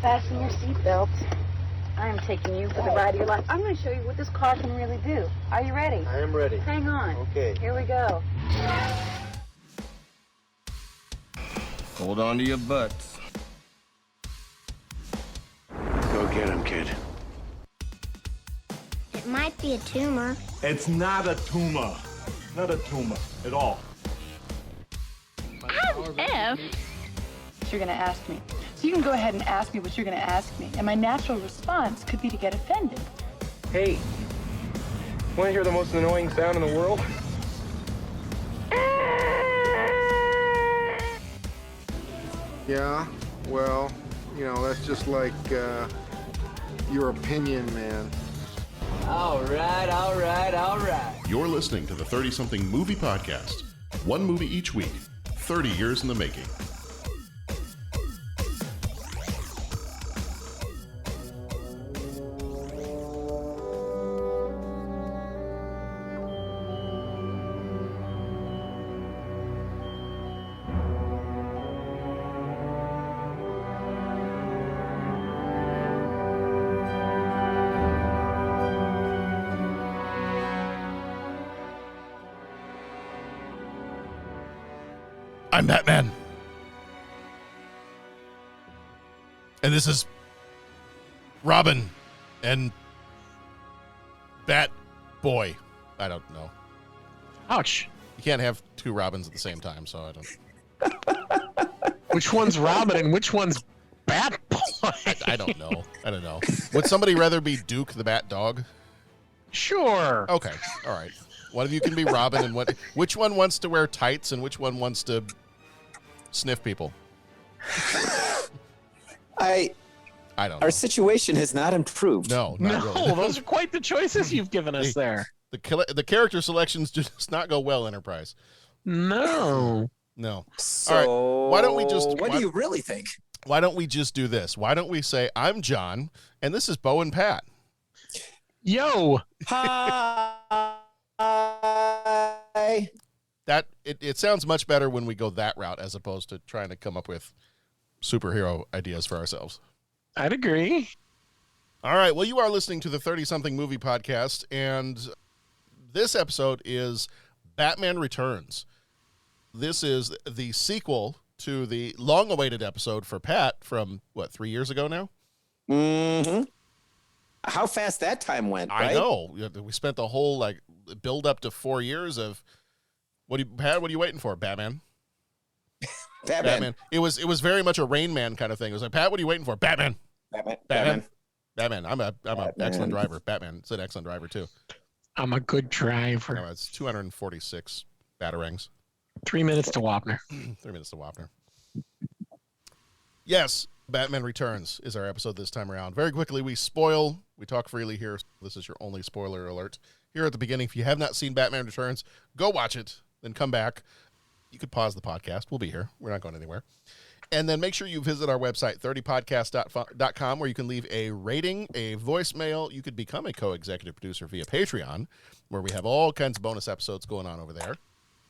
Fasten your seatbelt. I am taking you for the ride of your life. I'm going to show you what this car can really do. Are you ready? I am ready. Hang on. Okay. Here we go. Hold on to your butts. Go get him, kid. It might be a tumor. It's not a tumor. Not a tumor at all. F. What you're going to ask me. So you can go ahead and ask me what you're going to ask me. And my natural response could be to get offended. Hey, want to hear the most annoying sound in the world? Yeah, well, you know, that's just like your opinion, man. All right. You're listening to the 30-something movie podcast. One movie each week, 30 years in the making. I'm Batman. And this is Robin and Bat Boy. I don't know. Ouch. You can't have two Robins at the same time, so I don't. Which one's Robin and which one's Bat Boy? I don't know. Would somebody rather be Duke the Bat Dog? Sure. Okay. All right. One of you can be Robin, and which one wants to wear tights and which one wants to sniff people? I don't know. Our situation has not improved. No, not really. Those are quite the choices you've given us there. The character selections just not go well, Enterprise. No. So, all right. Why don't we just? What do you really think? Why don't we just do this? Why don't we say, I'm John, and this is Bo and Pat. Yo. Hi. That it sounds much better when we go that route as opposed to trying to come up with superhero ideas for ourselves. I'd agree. All right. Well, you are listening to the 30-something movie podcast, and this episode is Batman Returns. This is the sequel to the long-awaited episode for Pat from, 3 years ago now? Mm-hmm. How fast that time went, right? I know. We spent the whole, build up to 4 years of, Pat, what are you waiting for, Batman? Batman. It was very much a Rain Man kind of thing. It was like, Pat, what are you waiting for? Batman. I'm an excellent driver. Batman. It's an excellent driver, too. I'm a good driver. No, it's 246 batarangs. 3 minutes to Wapner. 3 minutes to Wapner. Yes, Batman Returns is our episode this time around. Very quickly, we talk freely here. This is your only spoiler alert. Here at the beginning, if you have not seen Batman Returns, go watch it, then come back. You could pause the podcast. We'll be here. We're not going anywhere. And then make sure you visit our website, 30podcast.com, where you can leave a rating, a voicemail. You could become a co-executive producer via Patreon, where we have all kinds of bonus episodes going on over there.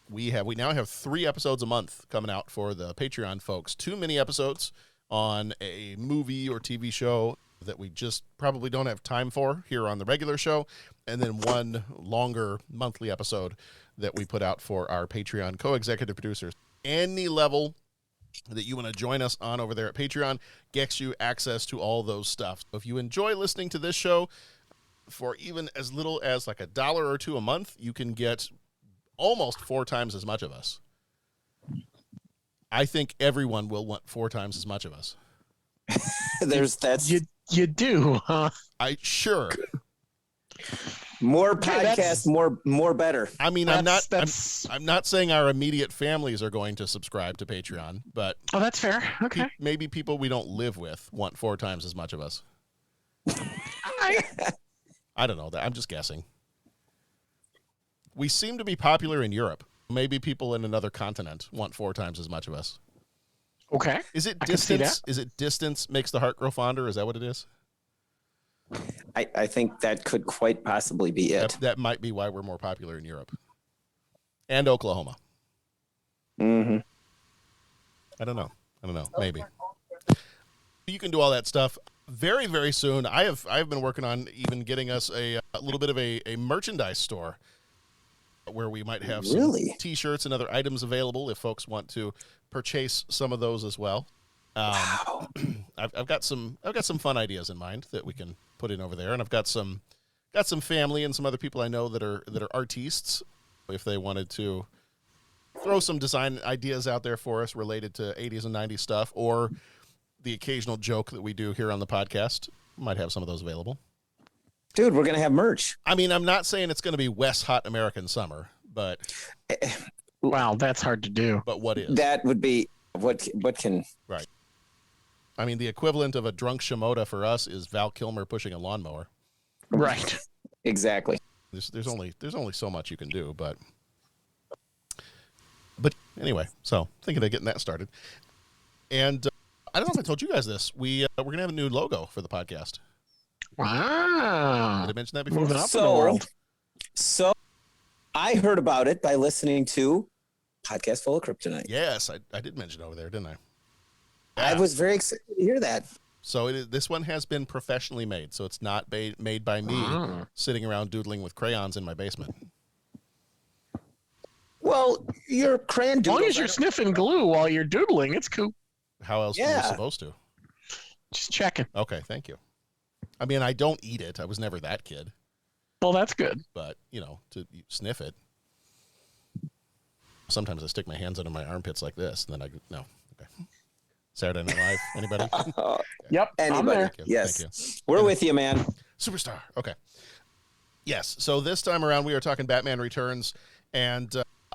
We now have 3 episodes a month coming out for the Patreon folks. 2 mini episodes on a movie or TV show that we just probably don't have time for here on the regular show, and then 1 longer monthly episode that we put out for our Patreon co-executive producers. Any level that you want to join us on over there at Patreon gets you access to all those stuff. If you enjoy listening to this show for even as little as like $1 or $2 a month, you can get almost 4 times as much of us. I think everyone will want 4 times as much of us. You do, huh? Sure. More podcasts, more better. I mean, I'm not saying our immediate families are going to subscribe to Patreon, but that's fair. Okay. Maybe people we don't live with want 4 times as much of us. I don't know that. I'm just guessing. We seem to be popular in Europe. Maybe people in another continent want 4 times as much of us. Okay. Is it distance? Is it distance makes the heart grow fonder? Is that what it is? I think that could quite possibly be it. That might be why we're more popular in Europe. And Oklahoma. Mm-hmm. I don't know. Maybe. You can do all that stuff very, very soon. I've been working on even getting us a little bit of a merchandise store where we might have some T-shirts and other items available if folks want to purchase some of those as well. Wow. I've got some fun ideas in mind that we can put in over there, and I've got some family and some other people I know that are artistes. If they wanted to throw some design ideas out there for us related to 80s and 90s stuff, or the occasional joke that we do here on the podcast, might have some of those available. Dude, we're going to have merch. I mean, I'm not saying it's going to be West Hot American Summer, but... Wow, that's hard to do. But what is? That would be... What can... Right. I mean, the equivalent of a drunk Shimoda for us is Val Kilmer pushing a lawnmower. Right. Exactly. There's only so much you can do, but anyway, so thinking of getting that started. And I don't know if I told you guys this. We're gonna have a new logo for the podcast. Wow. Did I mention that before? Moving up in the world. So I heard about it by listening to Podcast Full of Kryptonite. Yes, I did mention over there, didn't I? Yeah. I was very excited to hear that. So this one has been professionally made, so it's not made by me sitting around doodling with crayons in my basement. Well, your crayon doodles... As long as you're sniffing glue while you're doodling, it's cool. How else are you supposed to? Just checking. Okay, thank you. I mean, I don't eat it. I was never that kid. Well, that's good. But, to sniff it. Sometimes I stick my hands under my armpits like this, and then no. Okay. Saturday Night Live. Anybody? Yep. Anybody. I'm there. Yes. Thank you. We're with you, man. Superstar. Okay. Yes. So this time around, we are talking Batman Returns. And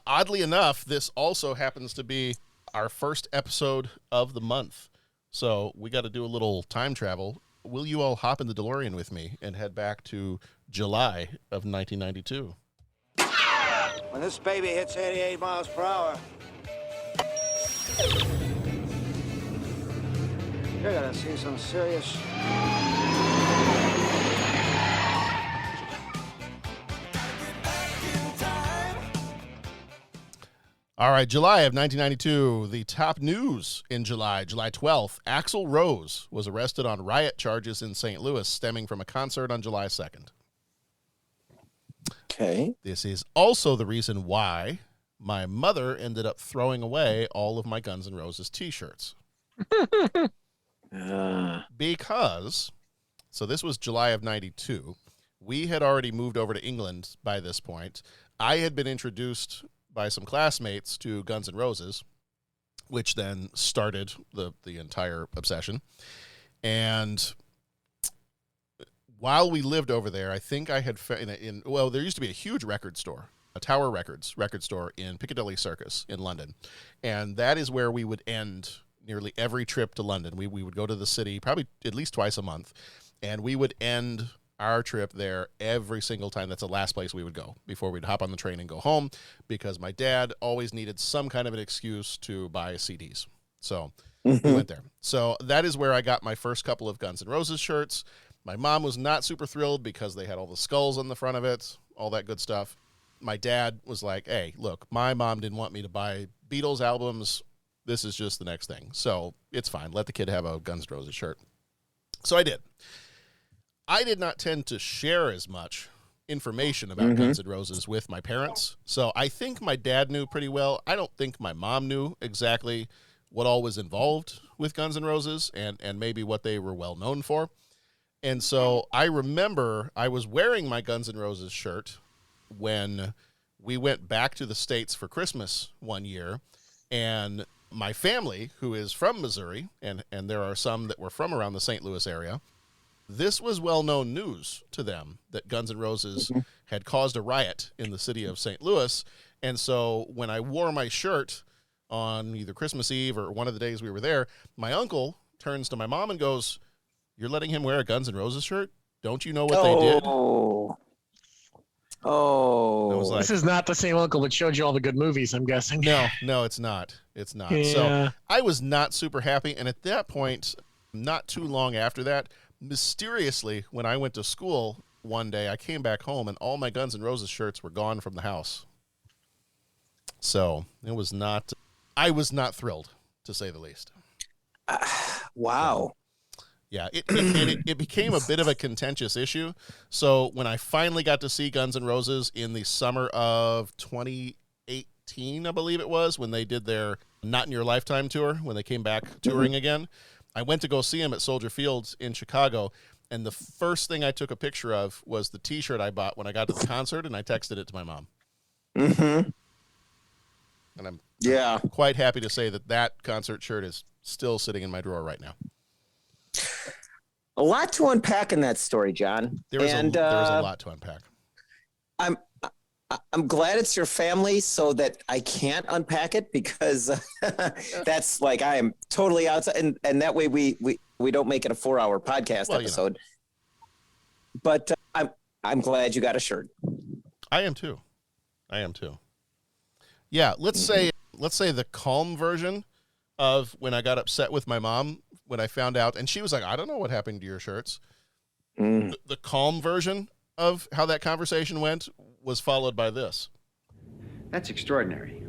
oddly enough, this also happens to be our first episode of the month. So we got to do a little time travel. Will you all hop in the DeLorean with me and head back to July of 1992? When this baby hits 88 miles per hour, you're gonna see some serious... All right, July of 1992, the top news in July 12th, Axl Rose was arrested on riot charges in St. Louis stemming from a concert on July 2nd. Okay. This is also the reason why my mother ended up throwing away all of my Guns N' Roses t-shirts. Because, so this was July of 92. We had already moved over to England by this point. I had been introduced by some classmates to Guns N' Roses, which then started the entire obsession. And while we lived over there, I think I had there used to be a huge record store, a Tower Records record store in Piccadilly Circus in London. And that is where we would end nearly every trip to London. We would go to the city probably at least twice a month, and we would end our trip there every single time. That's the last place we would go before we'd hop on the train and go home, because my dad always needed some kind of an excuse to buy CDs. So we went there. So that is where I got my first couple of Guns N' Roses shirts. My mom was not super thrilled because they had all the skulls on the front of it, all that good stuff. My dad was like, hey, look, my mom didn't want me to buy Beatles albums. This is just the next thing. So it's fine. Let the kid have a Guns N' Roses shirt. So I did. I did not tend to share as much information about Guns N' Roses with my parents. So I think my dad knew pretty well. I don't think my mom knew exactly what all was involved with Guns N' Roses and maybe what they were well known for. And so I remember I was wearing my Guns N' Roses shirt when we went back to the States for Christmas one year. And my family, who is from Missouri, and there are some that were from around the St. Louis area, this was well-known news to them that Guns N' Roses had caused a riot in the city of St. Louis. And so when I wore my shirt on either Christmas Eve or one of the days we were there, my uncle turns to my mom and goes, "You're letting him wear a Guns N' Roses shirt? Don't you know what they did?" Oh, I was like, this is not the same uncle that showed you all the good movies, I'm guessing. No, it's not. It's not. Yeah. So I was not super happy. And at that point, not too long after that, mysteriously, when I went to school one day, I came back home and all my Guns N' Roses shirts were gone from the house. So I was not thrilled, to say the least. Wow. Yeah, it became a bit of a contentious issue. So when I finally got to see Guns N' Roses in the summer of 2018, I believe it was, when they did their Not in Your Lifetime tour, when they came back touring again, I went to go see them at Soldier Field in Chicago, and the first thing I took a picture of was the T-shirt I bought when I got to the concert, and I texted it to my mom. Mm-hmm. And I'm quite happy to say that concert shirt is still sitting in my drawer right now. A lot to unpack in that story, John. There was a lot to unpack. I'm glad it's your family so that I can't unpack it, because that's like I am totally outside, and that way we don't make it a 4-hour podcast episode. But I'm glad you got a shirt. I am too. Yeah, let's say the calm version of when I got upset with my mom when I found out, and she was like, I don't know what happened to your shirts. The calm version of how that conversation went was followed by this. That's extraordinary.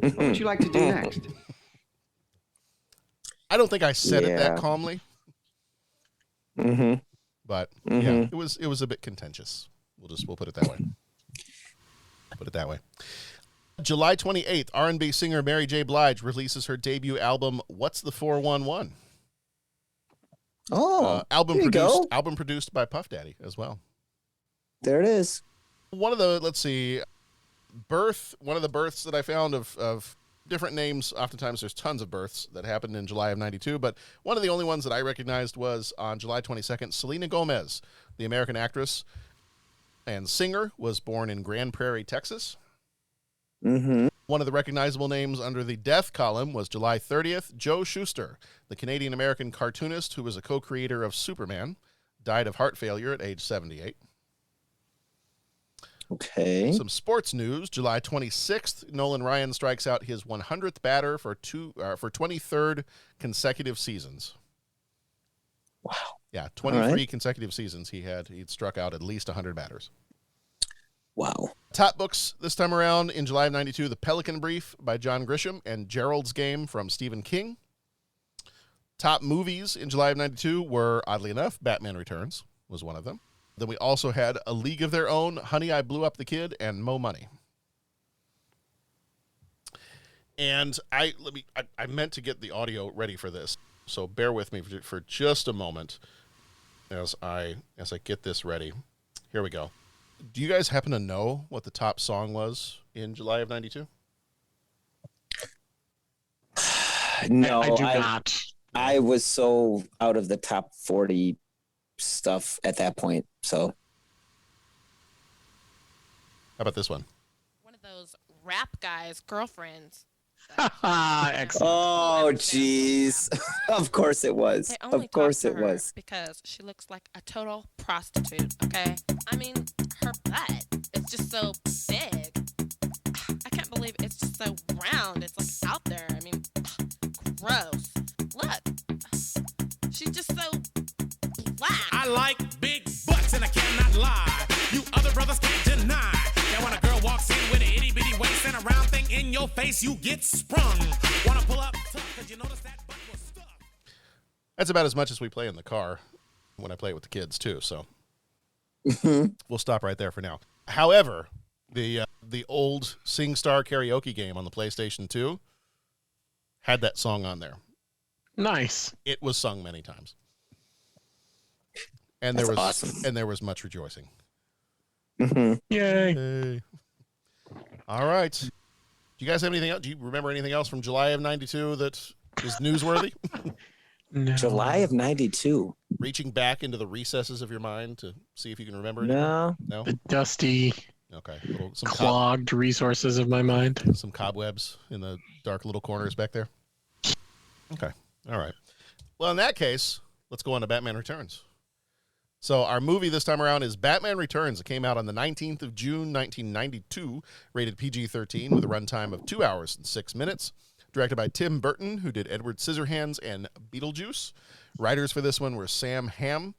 What would you like to do next? I don't think I said it that calmly. But yeah, it was a bit contentious. We'll put it that way. July 28th, R&B singer Mary J. Blige releases her debut album, What's the 411? Album produced by Puff Daddy as well. There it is. One of the births that I found of different names. Oftentimes there's tons of births that happened in July of 92, but one of the only ones that I recognized was on July 22nd, Selena Gomez, the American actress and singer, was born in Grand Prairie, Texas. One of the recognizable names under the death column was July 30th, Joe Shuster, the Canadian-American cartoonist who was a co-creator of Superman, died of heart failure at age 78. Okay. Some sports news. July 26th, Nolan Ryan strikes out his 100th batter for 23rd consecutive seasons. Wow. Yeah, 23 consecutive seasons he'd struck out at least 100 batters. Wow. Top books this time around in July of 92, The Pelican Brief by John Grisham and Gerald's Game from Stephen King. Top movies in July of 92 were, oddly enough, Batman Returns was one of them. Then we also had A League of Their Own, Honey, I Blew Up the Kid, and Mo Money. And I meant to get the audio ready for this, so bear with me for just a moment as I get this ready. Here we go. Do you guys happen to know what the top song was in July of 92? No, I do not. I was so out of the top 40 stuff at that point. So, how about this one? One of those rap guys' girlfriends. Excellent. Oh, jeez. Of course it was. They only Of course talk it to her was. because she looks like a total prostitute. Okay, I mean her butt is just so big. I can't believe it's just so round. It's like out there. I mean, gross. Look, she's just so black. I like big butts and I cannot lie. You other brothers can't deny that when a girl walks in with an itty bitty waist and a round thing in your face, you get sprung. Wanna pull up tough 'cause you notice that butt was stuck. That's about as much as we play in the car when I play it with the kids too. So we'll stop right there for now. However, the old SingStar karaoke game on the PlayStation 2 had that song on there. Nice. It was sung many times. And That's there was awesome. And there was much rejoicing. Yay. Hey. All right. Do you guys have anything else? Do you remember anything else from July of 92 that is newsworthy? No. July of 92. Reaching back into the recesses of your mind to see if you can remember anything? No. No? The dusty, Okay. Some clogged resources of my mind. some cobwebs in the dark little corners back there? Okay. All right. Well, in that case, let's go on to Batman Returns. So our movie this time around is Batman Returns. It came out on the 19th of June, 1992, rated PG-13 with a runtime of 2 hours and 6 minutes. Directed by Tim Burton, who did Edward Scissorhands and Beetlejuice. Writers for this one were Sam Hamm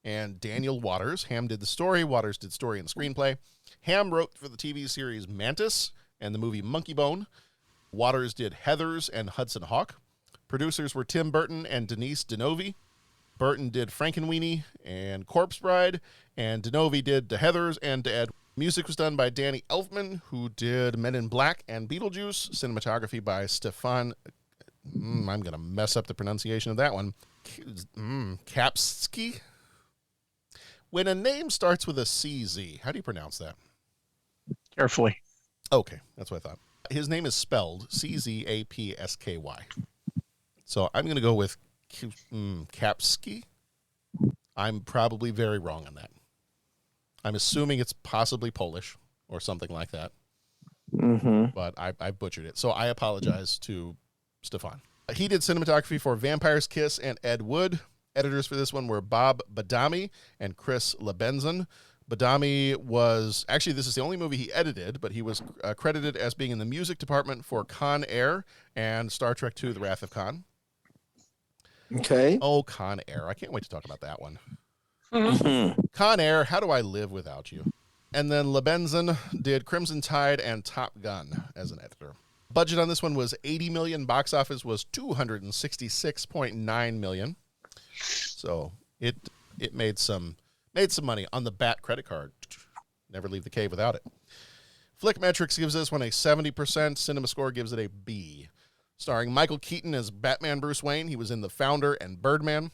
and Daniel Waters. Hamm did the story. Waters did story and screenplay. Hamm wrote for the TV series Mantis and the movie Monkey Bone. Waters did Heathers and Hudson Hawk. Producers were Tim Burton and Denise Denovi. Burton did Frankenweenie and Corpse Bride, and DeNovi did The Heathers and Ed. Music was done by Danny Elfman, who did Men in Black and Beetlejuice. Cinematography by Stefan, I'm going to mess up the pronunciation of that one, Kapsky. When a name starts with a CZ, how do you pronounce that? Carefully. Okay, that's what I thought. His name is spelled Czapsky. So I'm going to go with Kapsky. I'm probably very wrong on that. I'm assuming it's possibly Polish or something like that. But I butchered it. So I apologize to Stefan. He did cinematography for Vampire's Kiss and Ed Wood. Editors for this one were Bob Badami and Chris Lebenson. Badami was, actually this is the only movie he edited, but he was credited as being in the music department for Con Air and Star Trek II, The Wrath of Khan. Okay. Oh, Con Air. I can't wait to talk about that one. Con Air, How Do I Live Without You? And then Lebenson did Crimson Tide and Top Gun as an editor. Budget on this one was $80 million. Box office was $266.9 million. So it made some money on the BAT credit card. Never leave the cave without it. Flickmetrics gives this one a 70%. CinemaScore gives it a B. Starring Michael Keaton as Batman Bruce Wayne. He was in The Founder and Birdman.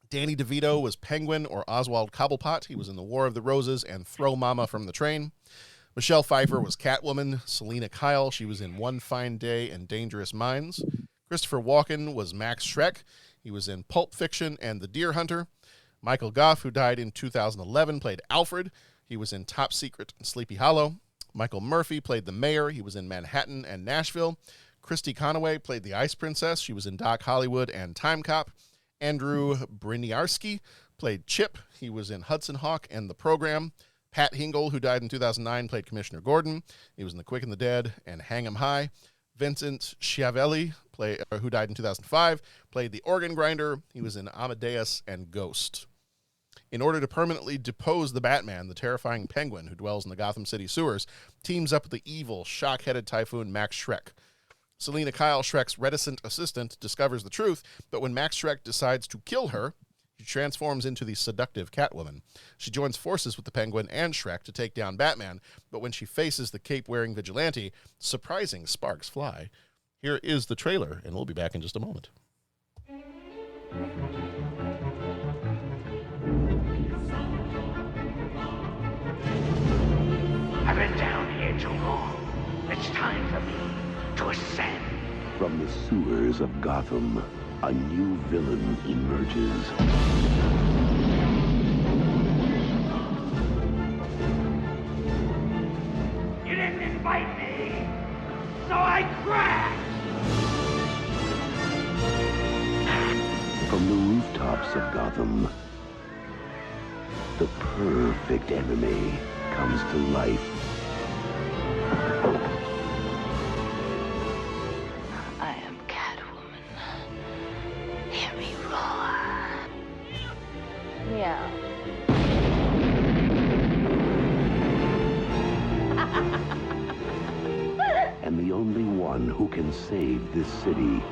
Danny DeVito was Penguin or Oswald Cobblepot. He was in The War of the Roses and Throw Mama from the Train. Michelle Pfeiffer was Catwoman. Selena Kyle, she was in One Fine Day and Dangerous Minds. Christopher Walken was Max Shreck. He was in Pulp Fiction and The Deer Hunter. Michael Goff, who died in 2011, played Alfred. He was in Top Secret and Sleepy Hollow. Michael Murphy played the mayor. He was in Manhattan and Nashville. Christy Conaway played the Ice Princess. She was in Doc Hollywood and Time Cop. Andrew Briniarski played Chip. He was in Hudson Hawk and The Program. Pat Hingle, who died in 2009, played Commissioner Gordon. He was in The Quick and the Dead and Hang 'em High. Vincent Schiavelli, who died in 2005, played the organ grinder. He was in Amadeus and Ghost. In order to permanently depose the Batman, the terrifying Penguin, who dwells in the Gotham City sewers, teams up with the evil, shock-headed typhoon Max Shreck. Selena Kyle, Shreck's reticent assistant, discovers the truth, but when Max Shreck decides to kill her, she transforms into the seductive Catwoman. She joins forces with the Penguin and Shreck to take down Batman, but when she faces the cape-wearing vigilante, surprising sparks fly. Here is the trailer, and we'll be back in just a moment. I've been down here too long. It's time for me to ascend. From the sewers of Gotham, a new villain emerges. You didn't invite me, so I crashed! From the rooftops of Gotham, the perfect enemy comes to life. I am Catwoman. Hear me roar. Yeah. And the only one who can save this city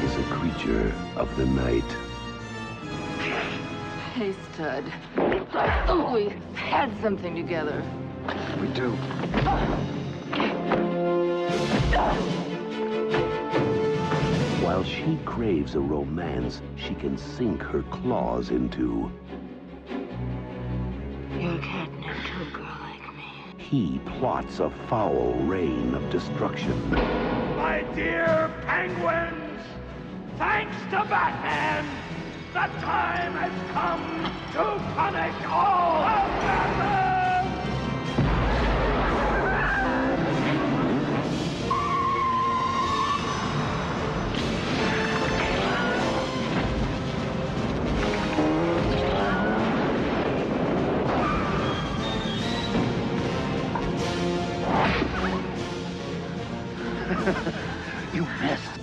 is a creature of the night. Hey, Stud. I thought we had something together. We do. While she craves a romance she can sink her claws into, You're catnip to a girl like me. he plots a foul reign of destruction. My dear penguins, thanks to Batman, the time has come to punish all of Gotham! You missed.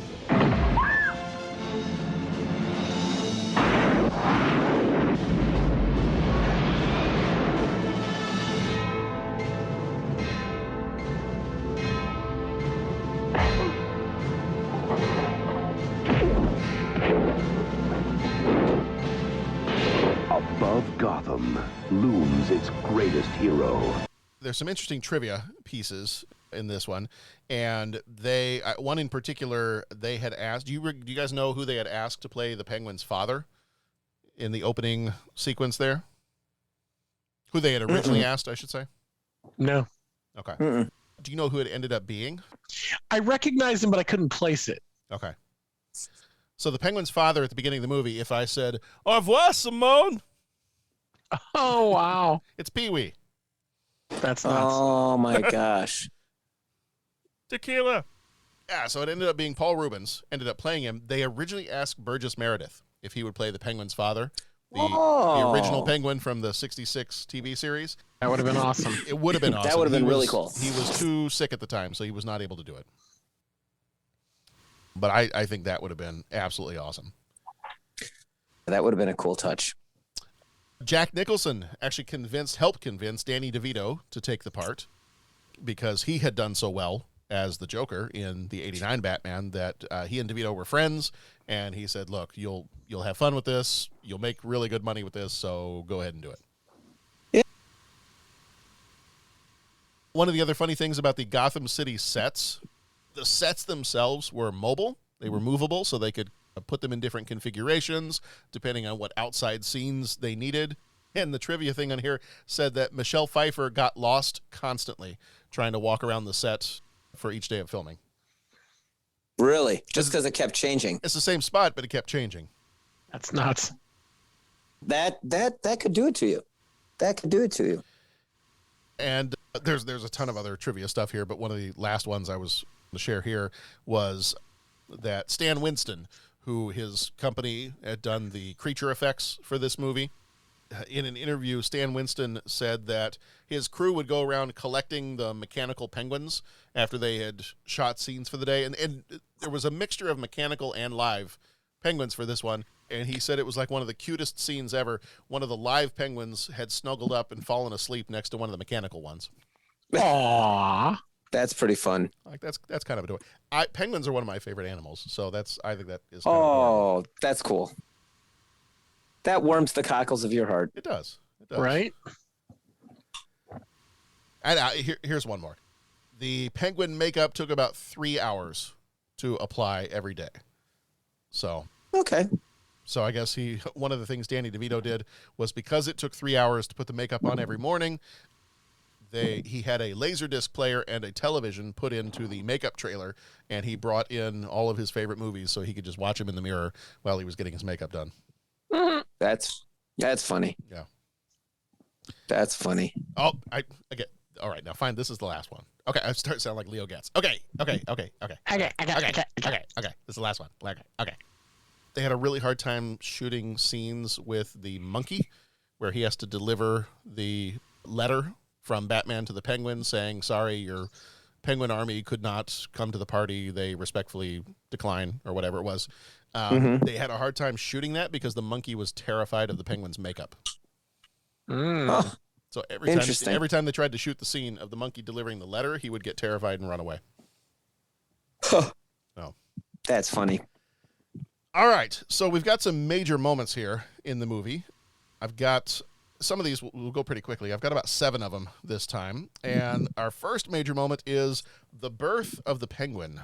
Above Gotham looms its greatest hero. There's some interesting trivia pieces in this one, and they one in particular they had asked. Do you guys know who they had asked to play the Penguin's father in the opening sequence there? Who they had originally asked, I should say. No. Okay. Do you know who it ended up being? I recognized him, but I couldn't place it. Okay. So the Penguin's father at the beginning of the movie, if I said, "Au revoir, Simone." Oh, wow. It's Pee-wee. That's nuts. Oh, my gosh. Tequila. Yeah, so it ended up being Paul Rubens, ended up playing him. They originally asked Burgess Meredith if he would play the Penguin's father, the original Penguin from the 66 TV series. That would have been awesome. It would have been awesome. That would have been really cool. He was too sick at the time, so he was not able to do it. But I think that would have been absolutely awesome. That would have been a cool touch. Jack Nicholson actually helped convince Danny DeVito to take the part because he had done so well as the Joker in the '89 Batman that he and DeVito were friends, and he said, "Look, you'll have fun with this. You'll make really good money with this, so go ahead and do it." Yeah. One of the other funny things about the Gotham City sets, the sets themselves were mobile. They were movable, so they could put them in different configurations depending on what outside scenes they needed. And the trivia thing on here said that Michelle Pfeiffer got lost constantly trying to walk around the set for each day of filming. Really? Just because it kept changing? It's the same spot, but it kept changing. That's nuts. That could do it to you. That could do it to you. And there's a ton of other trivia stuff here, but one of the last ones I was going to share here was that Stan Winston, who his company had done the creature effects for this movie, in an interview, Stan Winston said that his crew would go around collecting the mechanical penguins after they had shot scenes for the day. And there was a mixture of mechanical and live penguins for this one. And he said it was like one of the cutest scenes ever. One of the live penguins had snuggled up and fallen asleep next to one of the mechanical ones. Aww. That's pretty fun. Like that's kind of adorable. Penguins are one of my favorite animals, so I think that is. That's cool. That warms the cockles of your heart. It does. Right. And here's one more. The penguin makeup took about 3 hours to apply every day. So okay. So I guess one of the things Danny DeVito did was because it took 3 hours to put the makeup on every morning. He had a Laserdisc player and a television put into the makeup trailer, and he brought in all of his favorite movies so he could just watch them in the mirror while he was getting his makeup done. That's funny. Yeah. That's funny. Oh, I get. All right, now fine. This is the last one. Okay, I start sounding like Leo Getz. Okay. This is the last one. Okay. They had a really hard time shooting scenes with the monkey, where he has to deliver the letter from Batman to the Penguin saying, "Sorry, your Penguin army could not come to the party. They respectfully decline," or whatever it was. They had a hard time shooting that because the monkey was terrified of the Penguin's makeup. Oh, so every time they tried to shoot the scene of the monkey delivering the letter, he would get terrified and run away. Oh, that's funny. All right, so we've got some major moments here in the movie. I've got some of these will go pretty quickly. I've got about 7 of them this time. And our first major moment is the birth of the Penguin.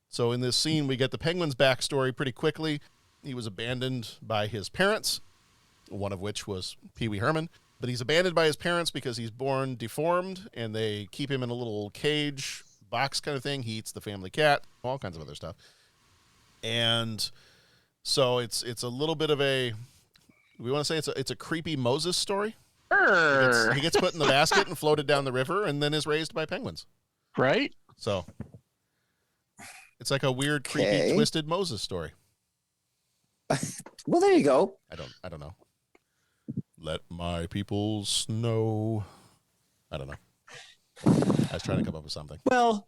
So in this scene, we get the Penguin's backstory pretty quickly. He was abandoned by his parents, one of which was Pee Wee Herman. But he's abandoned by his parents because he's born deformed, and they keep him in a little cage, box kind of thing. He eats the family cat, all kinds of other stuff. And so it's a little bit of a... We want to say it's a creepy Moses story. He gets put in the basket and floated down the river and then is raised by penguins. Right? So it's like a weird, creepy, twisted Moses story. Well, there you go. I don't know. Let my people know. I don't know. I was trying to come up with something. Well,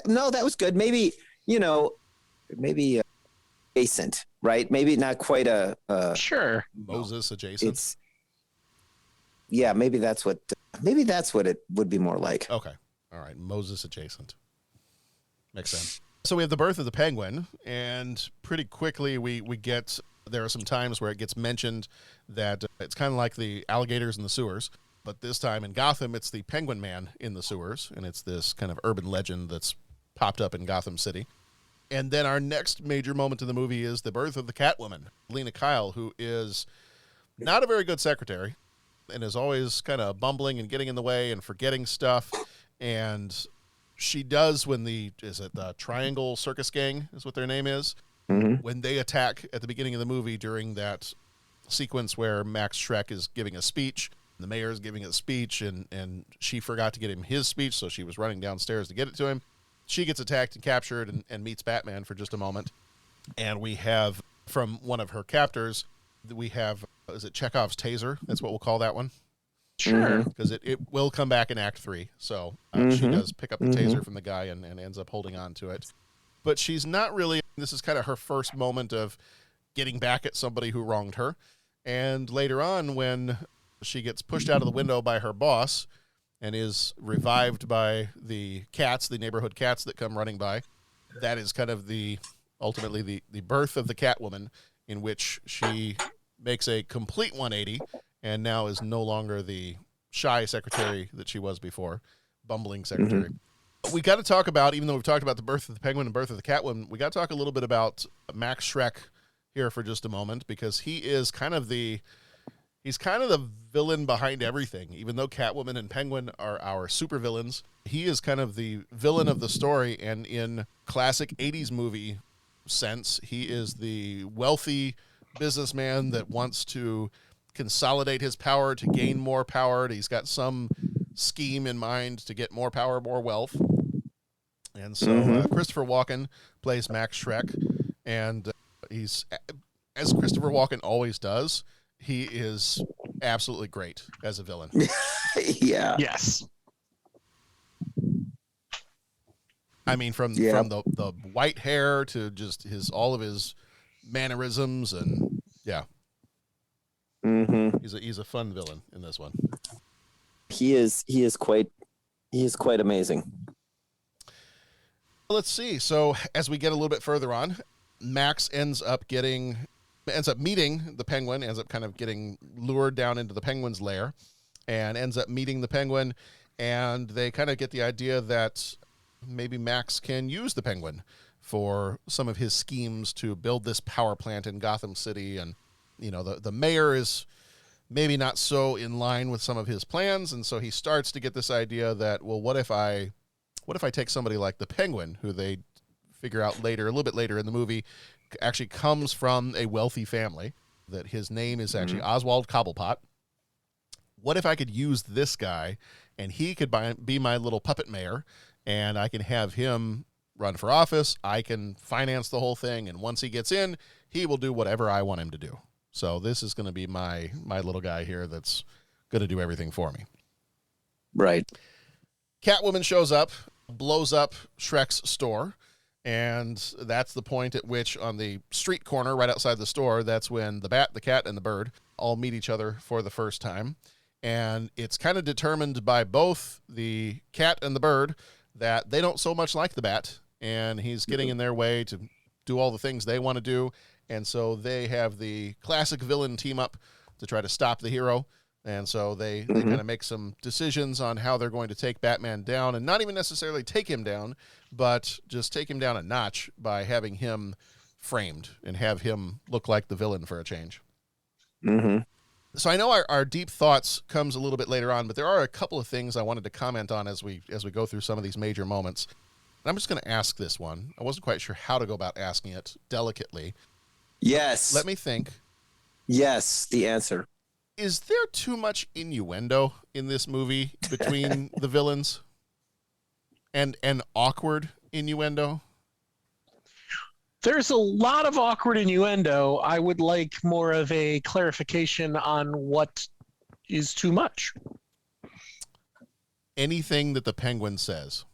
no, that was good. Maybe, adjacent, right? Maybe not quite a sure Moses adjacent. Maybe that's what it would be more like. Okay, all right, Moses adjacent makes sense. So we have the birth of the Penguin, and pretty quickly there are some times where it gets mentioned that it's kind of like the alligators in the sewers, but this time in Gotham, it's the Penguin Man in the sewers, and it's this kind of urban legend that's popped up in Gotham City. And then our next major moment in the movie is the birth of the Catwoman, Lena Kyle, who is not a very good secretary and is always kind of bumbling and getting in the way and forgetting stuff. And she does when the Triangle Circus Gang is what their name is, when they attack at the beginning of the movie during that sequence where Max Shreck is giving a speech, the mayor is giving a speech, and she forgot to get him his speech, so she was running downstairs to get it to him. She gets attacked and captured and meets Batman for just a moment. And we have, from one of her captors, is it Chekhov's taser? That's what we'll call that one. Sure. Because it will come back in Act 3. So she does pick up the taser from the guy and ends up holding on to it. But she's not really, this is kind of her first moment of getting back at somebody who wronged her. And later on, when she gets pushed out of the window by her boss and is revived by the cats, the neighborhood cats that come running by, that is kind of ultimately the birth of the Catwoman, in which she makes a complete 180 and now is no longer the shy secretary that she was before, bumbling secretary. We got to talk about, even though we've talked about the birth of the Penguin and birth of the Catwoman, we got to talk a little bit about Max Shreck here for just a moment, because he is he's kind of the villain behind everything. Even though Catwoman and Penguin are our supervillains, he is kind of the villain of the story. And in classic 80s movie sense, he is the wealthy businessman that wants to consolidate his power to gain more power. He's got some scheme in mind to get more power, more wealth. And so Christopher Walken plays Max Shreck, and he's, as Christopher Walken always does, he is absolutely great as a villain. Yeah. Yes. I mean, from the white hair to just all of his mannerisms, and yeah. He's a fun villain in this one. He is quite amazing. Let's see. So as we get a little bit further on, Max ends up meeting the Penguin, ends up kind of getting lured down into the Penguin's lair, and ends up meeting the Penguin, and they kind of get the idea that maybe Max can use the Penguin for some of his schemes to build this power plant in Gotham City. And, you know, the mayor is maybe not so in line with some of his plans, and so he starts to get this idea that, well, what if I take somebody like the Penguin, who they figure out later, a little bit later in the movie, actually comes from a wealthy family, that his name is actually Oswald Cobblepot. What if I could use this guy, and he could be my little puppet mayor, and I can have him run for office, I can finance the whole thing, and once he gets in, he will do whatever I want him to do. So this is going to be my little guy here that's going to do everything for me. Right. Catwoman shows up, blows up Shreck's store, and that's the point at which, on the street corner right outside the store, that's when the bat, the cat, and the bird all meet each other for the first time. And it's kind of determined by both the cat and the bird that they don't so much like the bat, and he's getting in their way to do all the things they want to do. And so they have the classic villain team up to try to stop the hero. And so they kind of make some decisions on how they're going to take Batman down, and not even necessarily take him down, but just take him down a notch by having him framed and have him look like the villain for a change. So I know our deep thoughts comes a little bit later on, but there are a couple of things I wanted to comment on as we go through some of these major moments. And I'm just going to ask this one. I wasn't quite sure how to go about asking it delicately. Yes. Let me think. Yes, the answer. Is there too much innuendo in this movie between the villains? And awkward innuendo? There's a lot of awkward innuendo. I would like more of a clarification on what is too much. Anything that the Penguin says.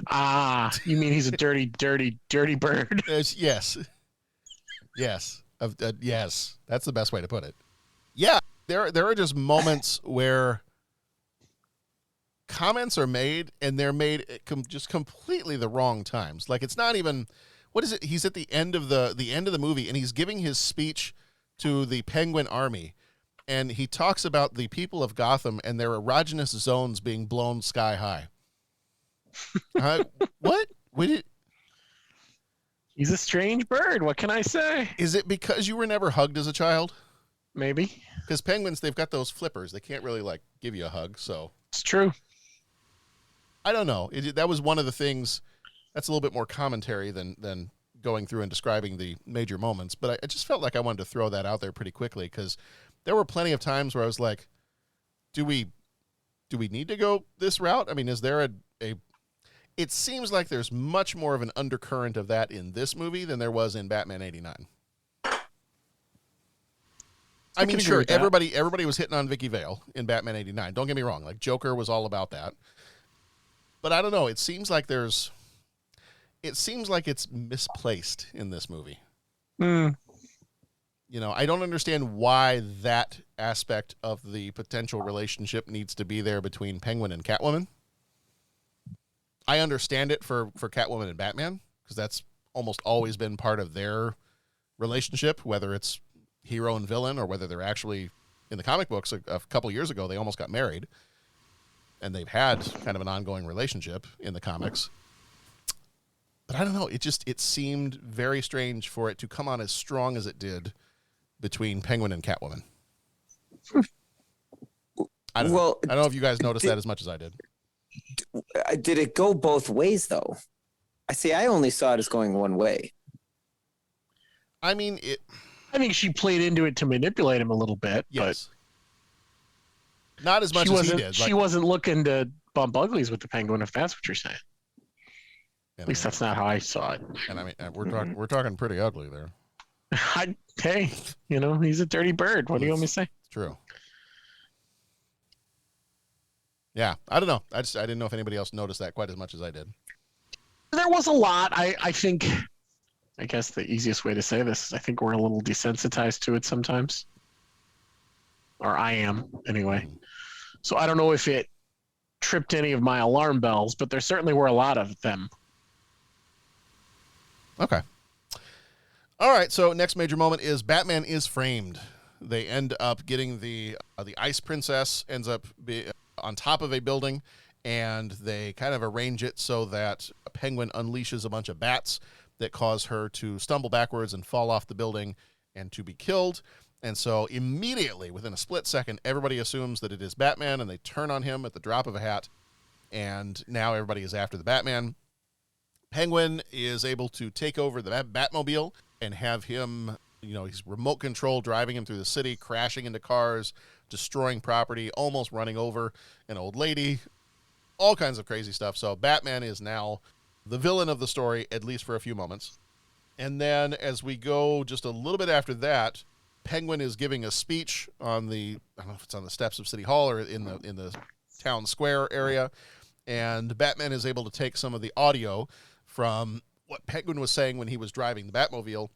Ah, you mean he's a dirty, dirty, dirty bird? Yes. Yes. Yes. That's the best way to put it. Yeah. There are just moments where comments are made, and they're made at just completely the wrong times. Like, it's not even, what is it? He's at the end of the movie, and he's giving his speech to the Penguin Army, and he talks about the people of Gotham and their erogenous zones being blown sky high. What? He's a strange bird. What can I say? Is it because you were never hugged as a child? Maybe. Because penguins, they've got those flippers. They can't really, like, give you a hug, so. It's true. I don't know. That was one of the things, that's a little bit more commentary than going through and describing the major moments. But I just felt like I wanted to throw that out there pretty quickly, because there were plenty of times where I was like, do we need to go this route? I mean, is there a it seems like there's much more of an undercurrent of that in this movie than there was in Batman 89. I mean, sure, everybody was hitting on Vicky Vale in Batman 89. Don't get me wrong. Like, Joker was all about that. But I don't know. It seems like it's misplaced in this movie. Mm. You know, I don't understand why that aspect of the potential relationship needs to be there between Penguin and Catwoman. I understand it for Catwoman and Batman, because that's almost always been part of their relationship, whether it's hero and villain or whether they're actually, in the comic books a couple years ago, they almost got married, and they've had kind of an ongoing relationship in the comics. But I don't know. It seemed very strange for it to come on as strong as it did between Penguin and Catwoman. I don't know if you guys noticed that as much as I did. Did it go both ways, though? I only saw it as going one way. I mean, she played into it to manipulate him a little bit. Yes. But not as much as he did. She wasn't looking to bump uglies with the Penguin, if that's what you're saying. At least that's not how I saw it. And I mean, we're talking pretty ugly there. Hey, he's a dirty bird. What do you want me to say? It's true. Yeah, I don't know. I didn't know if anybody else noticed that quite as much as I did. There was a lot. I think, I guess the easiest way to say this is I think we're a little desensitized to it sometimes. Or I am, anyway. So I don't know if it tripped any of my alarm bells, but there certainly were a lot of them. Okay. All right, so next major moment is Batman is framed. They end up getting the Ice Princess ends up on top of a building, and they kind of arrange it so that a Penguin unleashes a bunch of bats that cause her to stumble backwards and fall off the building and to be killed. And so immediately, within a split second, everybody assumes that it is Batman, and they turn on him at the drop of a hat, and now everybody is after the Batman. Penguin is able to take over the Batmobile and have him, he's remote control driving him through the city, crashing into cars, destroying property, almost running over an old lady, all kinds of crazy stuff. So Batman is now the villain of the story, at least for a few moments. And then as we go just a little bit after that, Penguin is giving a speech on I don't know if it's on the steps of City Hall or in the town square area. And Batman is able to take some of the audio from what Penguin was saying when he was driving the Batmobile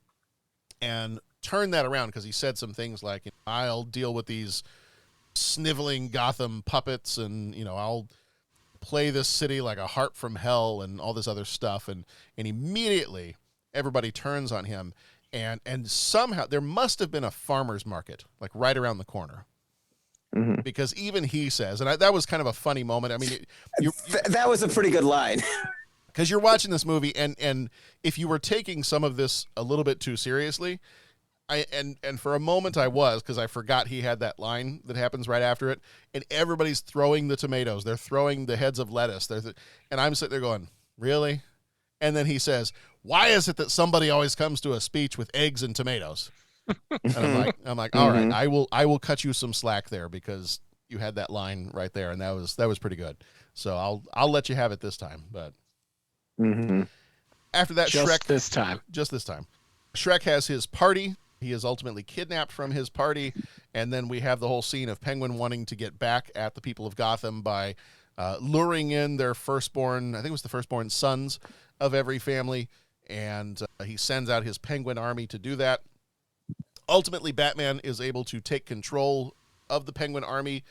and turn that around, because he said some things like, I'll deal with these sniveling Gotham puppets, and I'll play this city like a harp from hell, and all this other stuff, and immediately everybody turns on him, and somehow there must have been a farmer's market like right around the corner. Mm-hmm. Because even he says, and that was kind of a funny moment. I mean, that was a pretty good line. Because you're watching this movie, and if you were taking some of this a little bit too seriously, and for a moment I was, because I forgot he had that line that happens right after it, and everybody's throwing the tomatoes, they're throwing the heads of lettuce, and I'm sitting there going, really? And then he says, why is it that somebody always comes to a speech with eggs and tomatoes? And I'm like, all right, I will cut you some slack there, because you had that line right there, and that was pretty good. So I'll let you have it this time, but. Mm-hmm. After that, just this time, Shreck has his party. He is ultimately kidnapped from his party, and then we have the whole scene of Penguin wanting to get back at the people of Gotham by luring in their firstborn, I think it was the firstborn sons of every family, and he sends out his Penguin army to do that. Ultimately, Batman is able to take control of the Penguin army,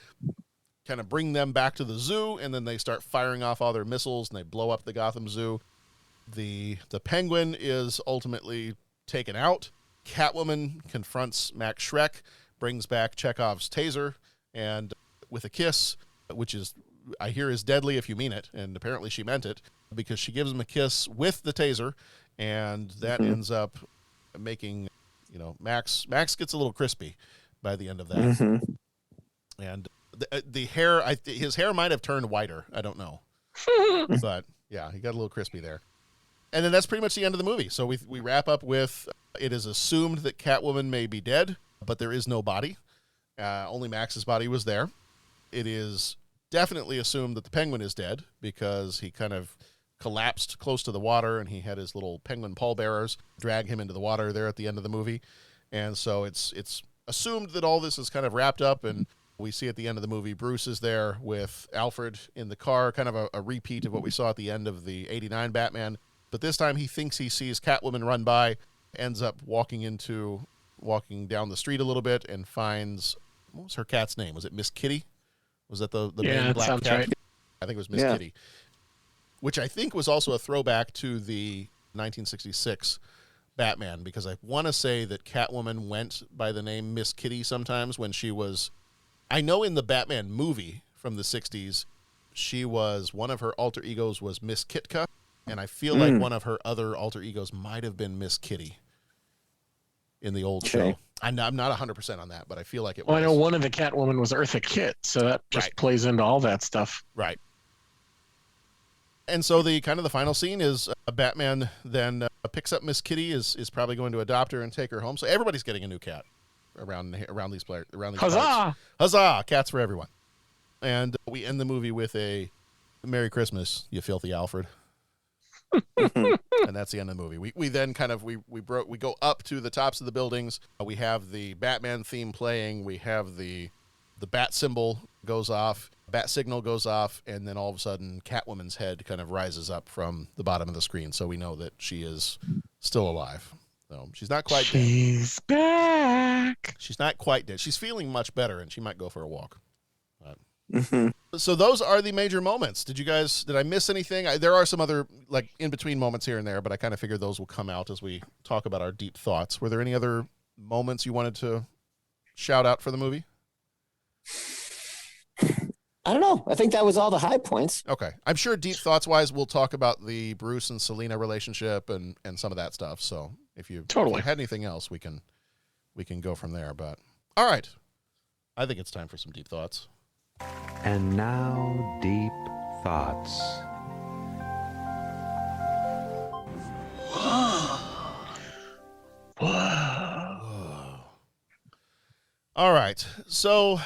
kind of bring them back to the zoo, and then they start firing off all their missiles, and they blow up the Gotham Zoo. The Penguin is ultimately taken out. Catwoman confronts Max Shreck, brings back Chekhov's taser, and with a kiss, which is, I hear, is deadly if you mean it, and apparently she meant it, because she gives him a kiss with the taser, and that ends up making, Max gets a little crispy by the end of that. And the hair, his hair might have turned whiter. I don't know. But, yeah, he got a little crispy there. And then that's pretty much the end of the movie. So we wrap up with, it is assumed that Catwoman may be dead, but there is no body. Only Max's body was there. It is definitely assumed that the Penguin is dead because he kind of collapsed close to the water, and he had his little penguin pallbearers drag him into the water there at the end of the movie. And so it's assumed that all this is kind of wrapped up, and we see at the end of the movie, Bruce is there with Alfred in the car, kind of a repeat of what we saw at the end of the 89 Batman. But this time he thinks he sees Catwoman run by, ends up walking down the street a little bit, and finds, what was her cat's name? Was it Miss Kitty? Was that the main black cat? Right. I think it was Miss Kitty. Which I think was also a throwback to the 1966 Batman, because I want to say that Catwoman went by the name Miss Kitty sometimes when she was, I know in the Batman movie from the 60s, she was, one of her alter egos was Miss Kitka, and I feel like one of her other alter egos might have been Miss Kitty in the old show. I'm not 100% on that, but I feel like it was. Well, I know one of the Catwoman was Eartha Kitt, so that just plays into all that stuff. Right. And so the final scene is Batman then picks up Miss Kitty, is probably going to adopt her and take her home. So everybody's getting a new cat around these players. Huzzah! Parts. Huzzah! Cats for everyone. And we end the movie with a Merry Christmas, you filthy Alfred. And that's the end of the movie. We then we go up to the tops of the buildings. We have the Batman theme playing. We have the bat symbol goes off, bat signal goes off, and then all of a sudden Catwoman's head kind of rises up from the bottom of the screen, so we know that she is still alive. So she's not quite dead. She's back. She's not quite dead. She's feeling much better, and she might go for a walk. So those are the major moments. Did I miss anything? There are some other in between moments here and there, but I kind of figured those will come out as we talk about our deep thoughts. Were there any other moments you wanted to shout out for the movie? I don't know. I think that was all the high points. Okay. I'm sure deep thoughts wise, we'll talk about the Bruce and Selena relationship and some of that stuff. So if you had anything else, we can go from there. But all right. I think it's time for some deep thoughts. And now, deep thoughts. Whoa. All right. So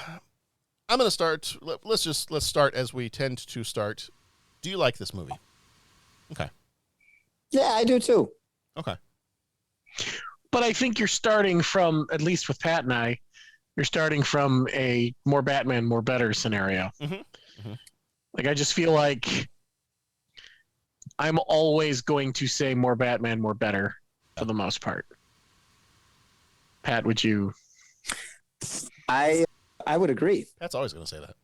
I'm going to start. Let's start as we tend to start. Do you like this movie? Okay. Yeah, I do too. Okay. But I think you're starting from, at least with Pat and I, you're starting from a more Batman, more better scenario. Like, I just feel like I'm always going to say more Batman, more better for the most part. Pat, would you? I would agree. Pat's always going to say that.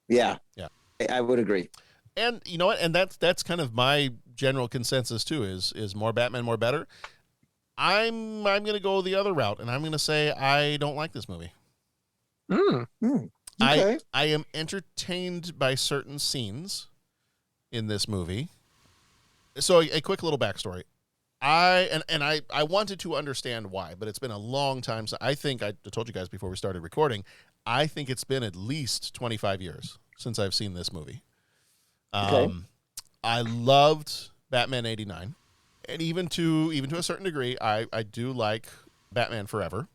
Yeah. Yeah. I would agree. And you know what? And that's kind of my general consensus too, is more Batman, more better. I'm going to go the other route, and I'm going to say I don't like this movie. Okay. I am entertained by certain scenes in this movie. So a quick little backstory. I wanted to understand why, but it's been a long time. So I think I told you guys before we started recording, I think it's been at least 25 years since I've seen this movie. Okay. I loved Batman 89. And even to a certain degree, I do like Batman Forever.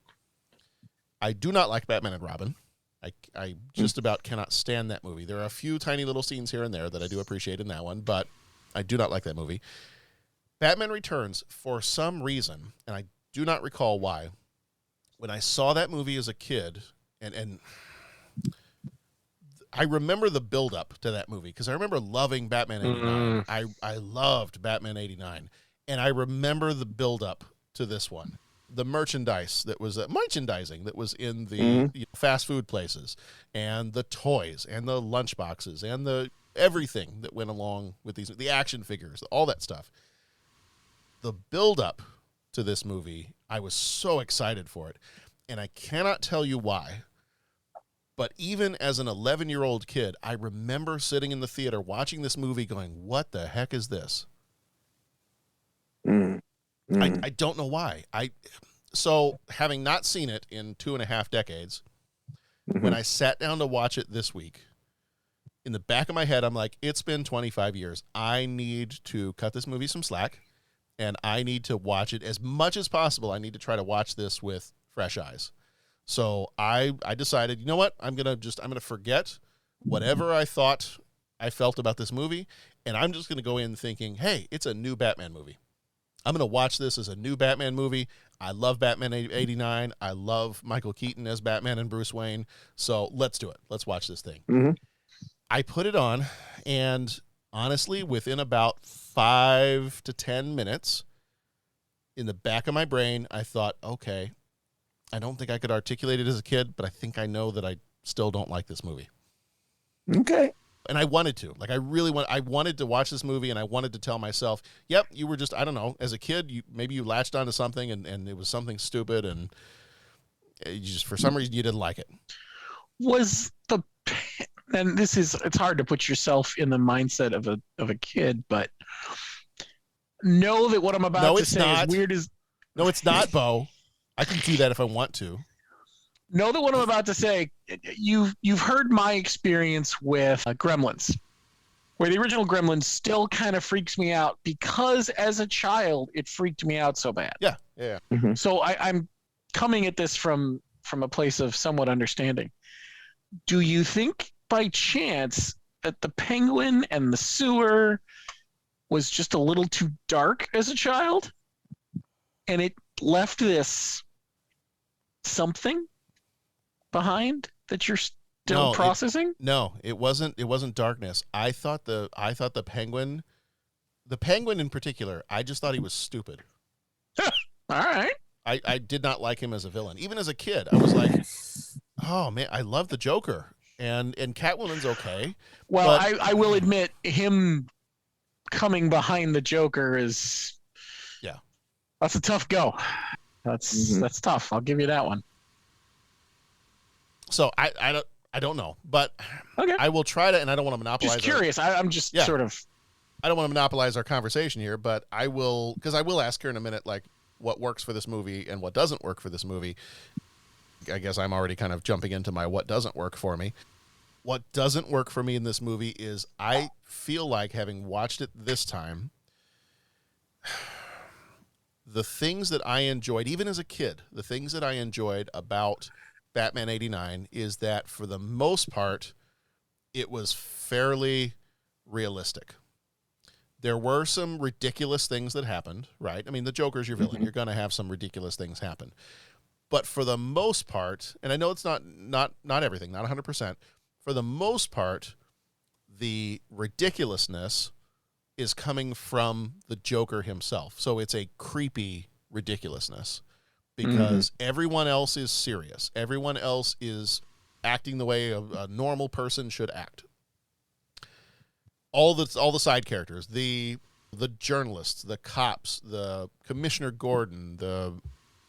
I do not like Batman and Robin. I just about cannot stand that movie. There are a few tiny little scenes here and there that I do appreciate in that one, but I do not like that movie. Batman Returns, for some reason, and I do not recall why, when I saw that movie as a kid, and I remember the build-up to that movie, because I remember loving Batman 89. I loved Batman 89. And I remember the build-up to this one. the merchandise that was merchandising that was in the fast food places, and the toys and the lunch boxes and the everything that went along with the action figures, all that stuff. The build up to this movie, I was so excited for it, and I cannot tell you why. But even as an 11-year-old kid, I remember sitting in the theater watching this movie going, what the heck is this? I don't know why. So having not seen it in 2.5 decades, when I sat down to watch it this week, in the back of my head, I'm like, it's been 25 years. I need to cut this movie some slack, and I need to watch it as much as possible. I need to try to watch this with fresh eyes. So I decided, you know what? I'm gonna forget whatever I thought I felt about this movie, and I'm just gonna go in thinking, hey, it's a new Batman movie. I'm gonna watch this as a new Batman movie. I love Batman 89. I love Michael Keaton as Batman and Bruce Wayne. So let's do it. Let's watch this thing. I put it on, and honestly, within about 5 to 10 minutes, in the back of my brain, I thought, okay, I don't think I could articulate it as a kid, but I think I know that I still don't like this movie. Okay. And I wanted to. Like, I wanted to watch this movie, and I wanted to tell myself, yep, you were just, I don't know, as a kid, maybe you latched onto something, and it was something stupid, and you just, for some reason, you didn't like it. And it's hard to put yourself in the mindset of a kid, but know that what I'm about to say is weird as... No, it's not, Bo. I can do that if I want to. Know that what I'm about to say, you've heard my experience with Gremlins, where the original Gremlins still kind of freaks me out because as a child, it freaked me out so bad. Yeah. So I'm coming at this from a place of somewhat understanding. Do you think by chance that the Penguin and the Sewer was just a little too dark as a child? And it left this something behind that you're still processing? It wasn't darkness. I thought the Penguin in particular, I just thought he was stupid. All right. I did not like him as a villain. Even as a kid, I was like, oh man, I love the Joker. And Catwoman's okay. Well, I will admit him coming behind the Joker is that's a tough go. That's tough. I'll give you that one. So I don't know, but okay. I will try to, and I don't want to monopolize. Just curious. I'm just sort of. I don't want to monopolize our conversation here, but I will, because I will ask her in a minute, like what works for this movie and what doesn't work for this movie. I guess I'm already kind of jumping into my what doesn't work for me. What doesn't work for me in this movie is I feel like, having watched it this time, the things that I enjoyed, even as a kid, the things that I enjoyed about Batman 89 is that for the most part, it was fairly realistic. There were some ridiculous things that happened, right? I mean, the Joker's your villain. You're going to have some ridiculous things happen. But for the most part, and I know it's not everything, not 100%, for the most part, the ridiculousness is coming from the Joker himself. So it's a creepy ridiculousness because everyone else is serious. Everyone else is acting the way a normal person should act. All the side characters, the journalists, the cops, the Commissioner Gordon,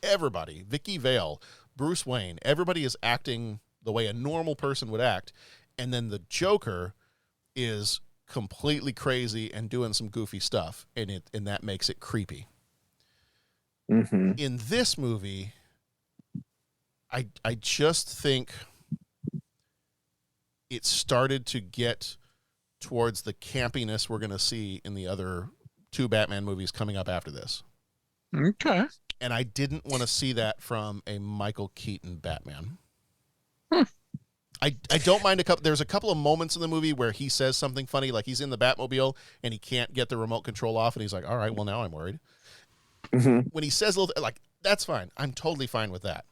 everybody, Vicky Vale, Bruce Wayne, everybody is acting the way a normal person would act, and then the Joker is completely crazy and doing some goofy stuff, and that makes it creepy. In this movie, I just think it started to get towards the campiness we're going to see in the other two Batman movies coming up after this. Okay. And I didn't want to see that from a Michael Keaton Batman. I don't mind there's a couple of moments in the movie where he says something funny, like he's in the Batmobile and he can't get the remote control off, and he's like, all right, well, now I'm worried. When he says a little, like, that's fine. I'm totally fine with that.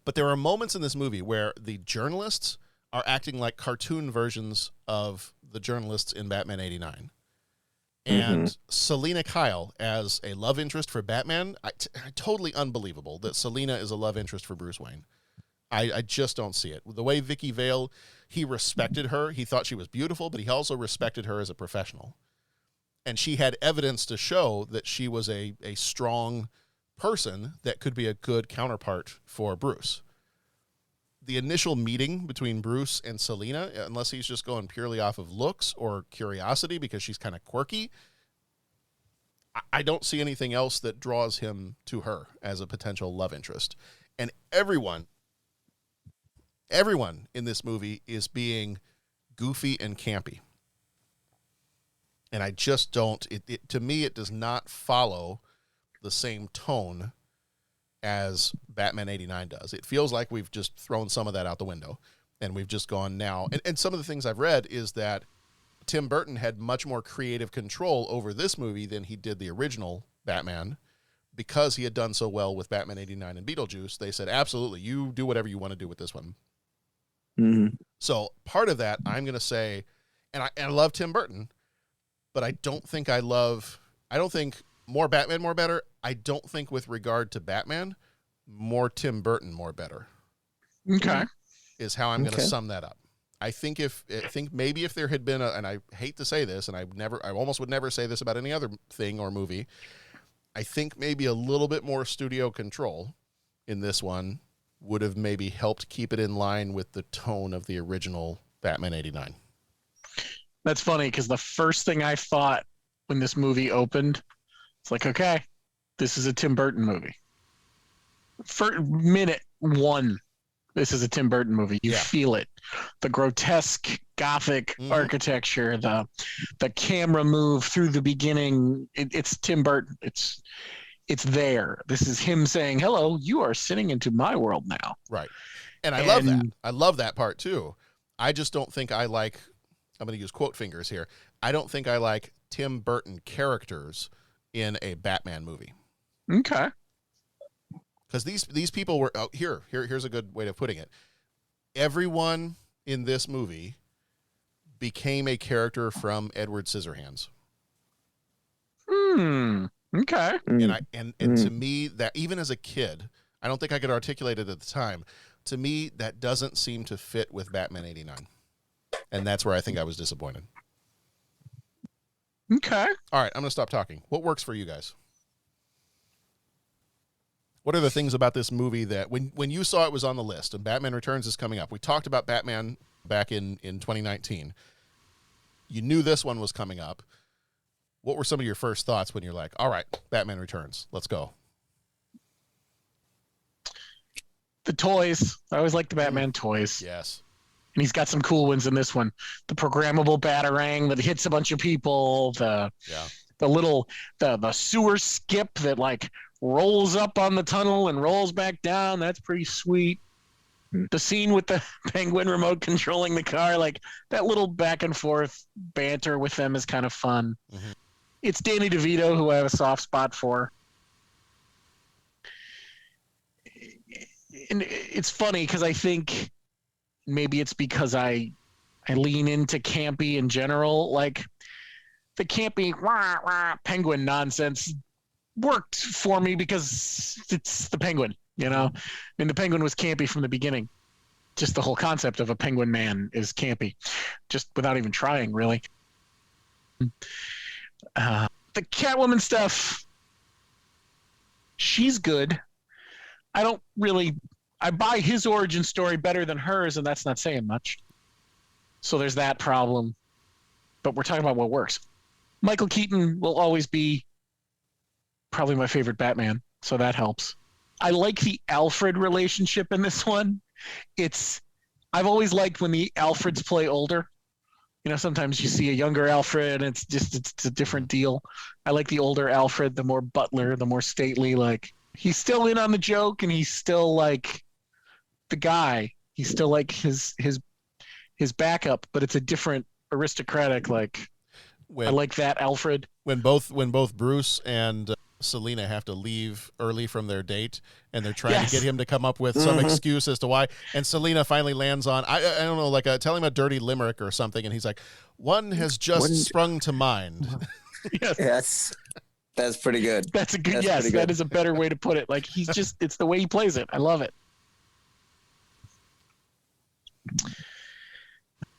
But there are moments in this movie where the journalists are acting like cartoon versions of the journalists in Batman 89. And Selena Kyle as a love interest for Batman, totally unbelievable that Selena is a love interest for Bruce Wayne. I just don't see it. The way Vicky Vale, he respected her. He thought she was beautiful, but he also respected her as a professional. And she had evidence to show that she was a strong person that could be a good counterpart for Bruce. The initial meeting between Bruce and Selena, unless he's just going purely off of looks or curiosity because she's kind of quirky, I don't see anything else that draws him to her as a potential love interest. And everyone in this movie is being goofy and campy. And I just don't, to me, it does not follow the same tone as Batman 89 does. It feels like we've just thrown some of that out the window and we've just gone now. And some of the things I've read is that Tim Burton had much more creative control over this movie than he did the original Batman because he had done so well with Batman 89 and Beetlejuice. They said, absolutely, you do whatever you want to do with this one. So part of that, I'm going to say, and I love Tim Burton, but I don't think more Batman, more better. I don't think with regard to Batman, more Tim Burton, more better. Okay. Is how I'm going to sum that up. I think maybe if there had been and I hate to say this, and I almost would never say this about any other thing or movie. I think maybe a little bit more studio control in this one would have maybe helped keep it in line with the tone of the original Batman 89. That's funny because the first thing I thought when this movie opened, it's like, okay, this is a Tim Burton movie. For minute one, this is a Tim Burton movie. You feel it. The grotesque Gothic architecture, the camera move through the beginning. It's Tim Burton. It's there. This is him saying, hello, you are sitting into my world now. Right. And I love that. I love that part too. I just don't think I like, I'm going to use quote fingers here. I don't think I like Tim Burton characters in a Batman movie. Okay. Because these people were, here's a good way of putting it. Everyone in this movie became a character from Edward Scissorhands. Okay. And to me, that even as a kid, I don't think I could articulate it at the time. To me, that doesn't seem to fit with Batman 89. And that's where I think I was disappointed. Okay. All right, I'm going to stop talking. What works for you guys? What are the things about this movie that when you saw it was on the list and Batman Returns is coming up, we talked about Batman back in 2019. You knew this one was coming up. What were some of your first thoughts when you're like, all right, Batman Returns, let's go? The toys. I always like the Batman toys. Yes. And he's got some cool ones in this one. The programmable Batarang that hits a bunch of people. The sewer skip that like rolls up on the tunnel and rolls back down. That's pretty sweet. The scene with the Penguin remote controlling the car, like that little back and forth banter with them is kind of fun. It's Danny DeVito, who I have a soft spot for. And it's funny because I think maybe it's because I lean into campy in general. Like the campy Penguin nonsense worked for me because it's the Penguin, you know? I mean, the Penguin was campy from the beginning. Just the whole concept of a Penguin man is campy, just without even trying, really. The Catwoman stuff, she's good. I buy his origin story better than hers, and that's not saying much. So there's that problem. But we're talking about what works. Michael Keaton will always be probably my favorite Batman, so that helps. I like the Alfred relationship in this one. I've always liked when the Alfreds play older. You know, sometimes you see a younger Alfred, and it's a different deal. I like the older Alfred, the more butler, the more stately. Like he's still in on the joke, and he's still like the guy. He's still like his backup, but it's a different aristocratic. Like I like that Alfred. When both Bruce and Selena have to leave early from their date, and they're trying to get him to come up with some excuse as to why, and Selena finally lands on I don't know, like tell him a dirty limerick or something, and he's like, one has just sprung to mind. Yes. That's pretty good. That's a good. That's Yes, pretty good. that is a better way to put it. Like it's the way he plays it. I love it.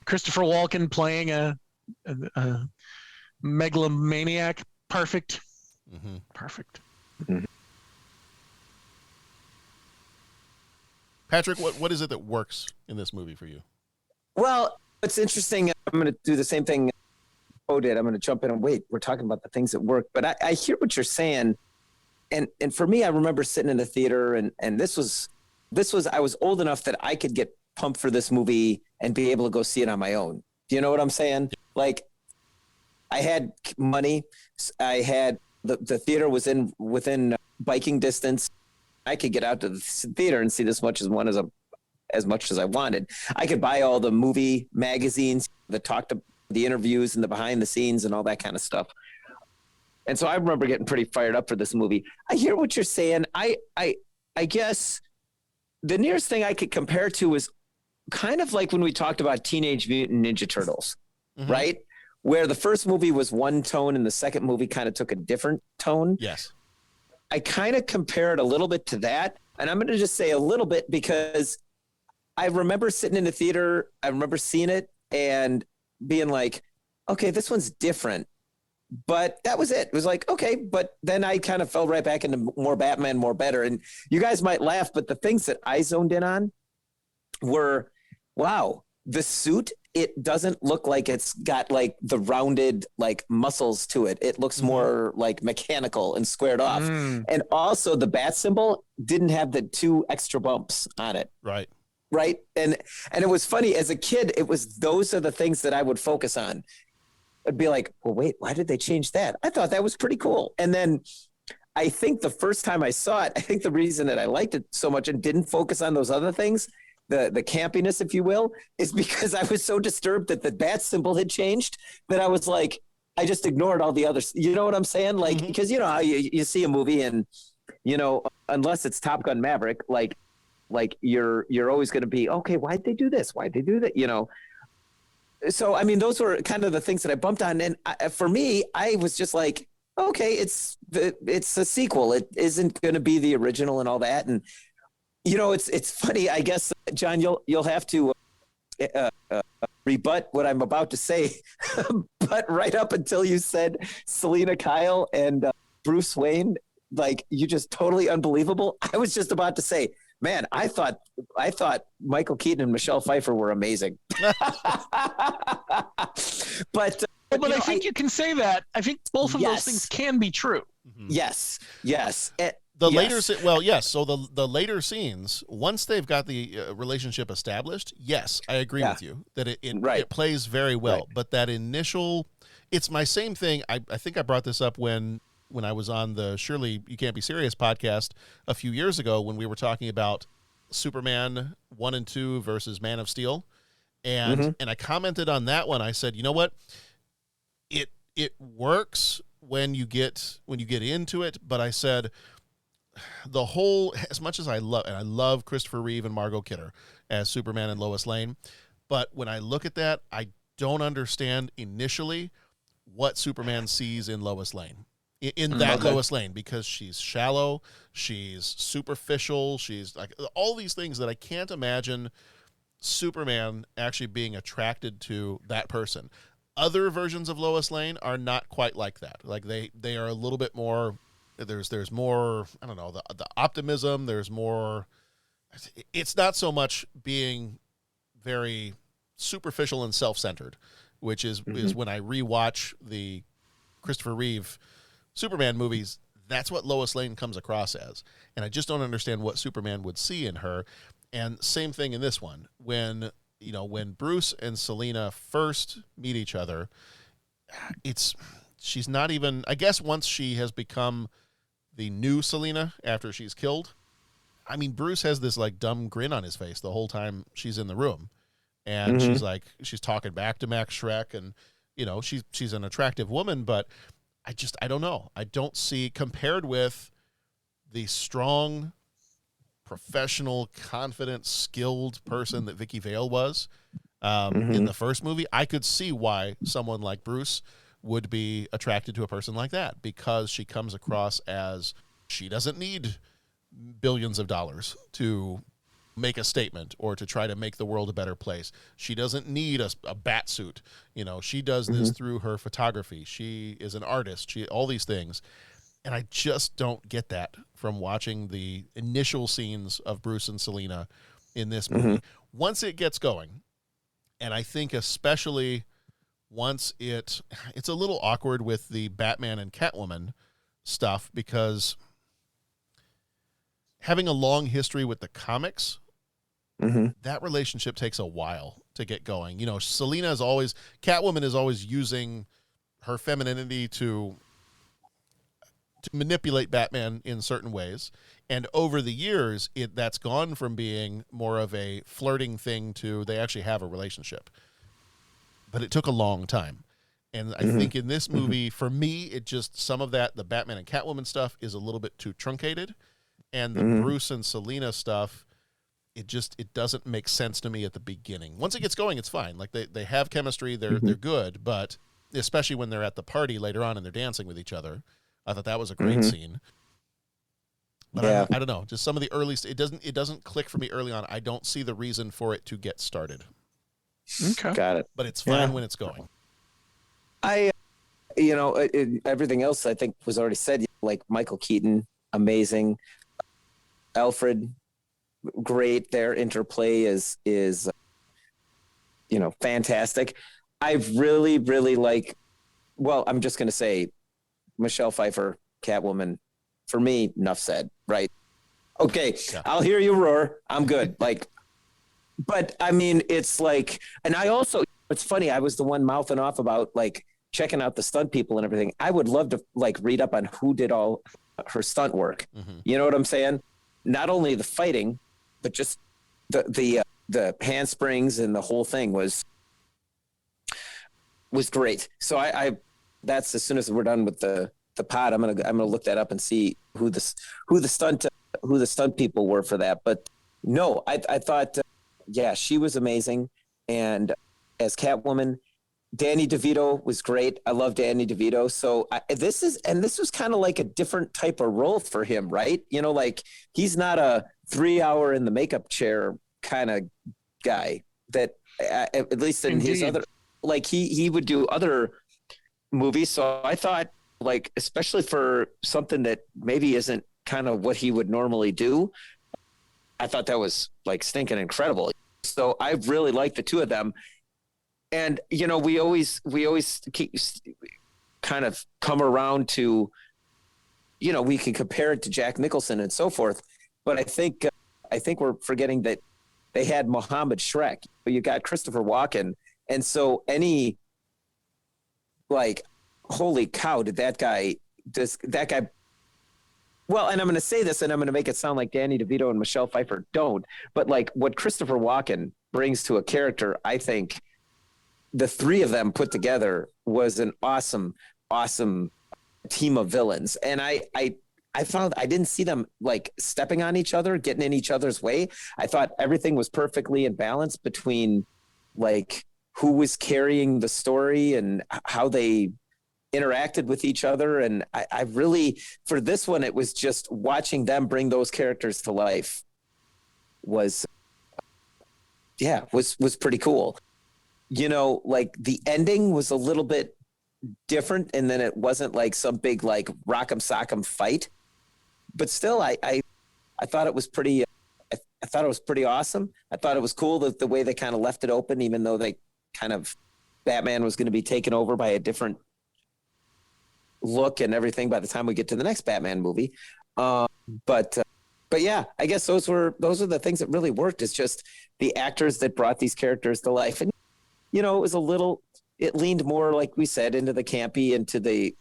Christopher Walken playing a megalomaniac. Perfect. Mm-hmm. Perfect. Mm-hmm. Patrick, what is it that works in this movie for you? Well, it's interesting. I'm going to do the same thing Poe did. I'm going to jump in and wait. We're talking about the things that work, but I hear what you're saying. And for me, I remember sitting in the theater and this was, I was old enough that I could get pumped for this movie and be able to go see it on my own. Do you know what I'm saying? Like I had money. I had the theater was within biking distance. I could get out to the theater and see as much as I wanted. I could buy all the movie magazines that talked to the interviews and the behind the scenes and all that kind of stuff. And so I remember getting pretty fired up for this movie. I hear what you're saying. I guess the nearest thing I could compare to is kind of like when we talked about Teenage Mutant Ninja Turtles, Mm-hmm. right? Where the first movie was one tone and the second movie kind of took a different tone. Yes. I kind of compare it a little bit to that. And I'm going to just say a little bit because I remember sitting in the theater. I remember seeing it and being like, okay, this one's different. But that was it. It was like, okay. But then I kind of fell right back into more Batman, more better. And you guys might laugh, but the things that I zoned in on were, wow, the suit, it doesn't look like it's got like the rounded like muscles to it. It looks more like mechanical and squared off. And also the bat symbol didn't have the 2 extra bumps on it. Right. Right. And it was funny as a kid, those are the things that I would focus on. I'd be like, well, wait, why did they change that? I thought that was pretty cool. And then I think the first time I saw it, I think the reason that I liked it so much and didn't focus on those other things, the campiness, if you will, is because I was so disturbed that the bat symbol had changed that I was like, I just ignored all the others. You know what I'm saying? Like, because you know how you see a movie and, you know, unless it's Top Gun Maverick, like you're always going to be, okay, why'd they do this? Why'd they do that? You know? So, I mean, those were kind of the things that I bumped on. And for me, I was just like, okay, it's a sequel. It isn't going to be the original and all that. And, you know, it's funny, I guess, John, you'll have to rebut what I'm about to say. But right up until you said Selena Kyle and Bruce Wayne, like, you just totally unbelievable. I was just about to say, man, I thought Michael Keaton and Michelle Pfeiffer were amazing. But I think you can say that. I think both of those things can be true. Yes. Later, so the later scenes, once they've got the relationship established, yes, I agree with you that it plays very well. Right. But that initial, it's my same thing. I think I brought this up when I was on the Surely You Can't Be Serious podcast a few years ago when we were talking about Superman 1 and 2 versus Man of Steel. And I commented on that one. I said, you know what? It works when you get into it, but I said the whole, as much as I love Christopher Reeve and Margot Kidder as Superman and Lois Lane, but when I look at that, I don't understand initially what Superman sees in Lois Lane. In that Lois Lane, because she's shallow, she's superficial, she's like all these things that I can't imagine Superman actually being attracted to that person. Other versions of Lois Lane are not quite like that. Like they are a little bit more. There's more. I don't know, the optimism. There's more. It's not so much being very superficial and self-centered, which is when I rewatch the Christopher Reeve Superman movies. That's what Lois Lane comes across as, and I just don't understand what Superman would see in her. And same thing in this one. When Bruce and Selena first meet each other, she's not even, I guess once she has become the new Selena after she's killed, I mean, Bruce has this like dumb grin on his face the whole time she's in the room. And she's talking back to Max Shreck, and, you know, she's an attractive woman, but I don't know. I don't see, compared with the strong, professional, confident, skilled person that Vicky Vale was in the first movie, I could see why someone like Bruce would be attracted to a person like that, because she comes across as she doesn't need billions of dollars to make a statement or to try to make the world a better place. She doesn't need a bat suit. You know, she does this through her photography. She is an artist. All these things. And I just don't get that from watching the initial scenes of Bruce and Selina in this movie. Once it gets going, and I think especially once it's a little awkward with the Batman and Catwoman stuff, because having a long history with the comics, that relationship takes a while to get going. You know, Catwoman is always using her femininity to manipulate Batman in certain ways. And over the years, that's gone from being more of a flirting thing to they actually have a relationship. But it took a long time. And I think in this movie, for me, it just, some of that, the Batman and Catwoman stuff is a little bit too truncated. And the Bruce and Selina stuff, it doesn't make sense to me at the beginning. Once it gets going, it's fine. Like they have chemistry, they're good, but especially when they're at the party later on and they're dancing with each other, I thought that was a great scene. But I don't know, just some of the early, it doesn't click for me early on. I don't see the reason for it to get started. Okay, got it. But it's fine when it's going. Everything else I think was already said. Like Michael Keaton, amazing. Alfred, great. Their interplay is fantastic. I really, really like. Well, I'm just going to say, Michelle Pfeiffer, Catwoman. For me, enough said. Right? Okay, I'll hear you roar. I'm good. But I mean, it's like, and I also, it's funny. I was the one mouthing off about checking out the stunt people and everything. I would love to read up on who did all her stunt work. You know what I'm saying? Not only the fighting, but just the handsprings and the whole thing was great. So I that's, as soon as we're done with the pod, I'm gonna look that up and see who the stunt people were for that. But no, I thought she was amazing, and as Catwoman, Danny DeVito was great. I love Danny DeVito. So this was kind of like a different type of role for him, right? You know, he's not a 3-hour in the makeup chair kind of guy that, at least in his other, he would do other movies. So I thought, especially for something that maybe isn't kind of what he would normally do, I thought that was stinking incredible. So I really liked the two of them. And, we always keep kind of come around to, we can compare it to Jack Nicholson and so forth. But I think we're forgetting that they had Mohammed Shreck. You got Christopher Walken. And so holy cow, that guy, well, and I'm going to say this and I'm going to make it sound like Danny DeVito and Michelle Pfeiffer don't, but what Christopher Walken brings to a character, I think, the three of them put together was an awesome team of villains. And I found I didn't see them stepping on each other, getting in each other's way. I thought everything was perfectly in balance between who was carrying the story and how they interacted with each other. And I really, for this one, it was just watching them bring those characters to life was pretty cool. The ending was a little bit different, and then it wasn't some big rock'em sock'em fight, but still I thought it was pretty I thought it was pretty awesome. I thought it was cool that the way they kind of left it open, even though they kind of, Batman was going to be taken over by a different look and everything by the time we get to the next Batman movie. But yeah, I guess those are the things that really worked. It's just the actors that brought these characters to life. And, it leaned more, like we said, into the campy, into the,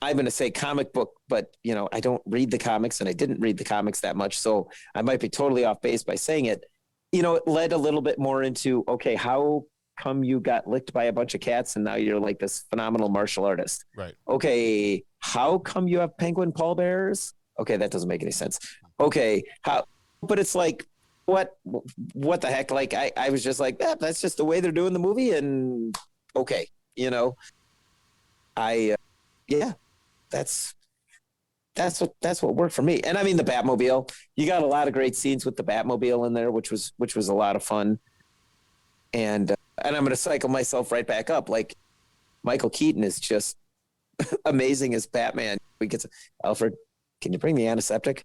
I'm going to say comic book, but, I don't read the comics and I didn't read the comics that much. So I might be totally off base by saying it. It led a little bit more into, okay, how come you got licked by a bunch of cats and now you're this phenomenal martial artist? Right. Okay, how come you have penguin pallbearers? Okay, that doesn't make any sense. Okay, but it's what the heck? I was just that's just the way they're doing the movie, and okay, Yeah, that's what worked for me. And I mean, the Batmobile, you got a lot of great scenes with the Batmobile in there, which was a lot of fun. And I'm going to cycle myself right back up. Like, Michael Keaton is just amazing as Batman. We get Alfred, can you bring the antiseptic?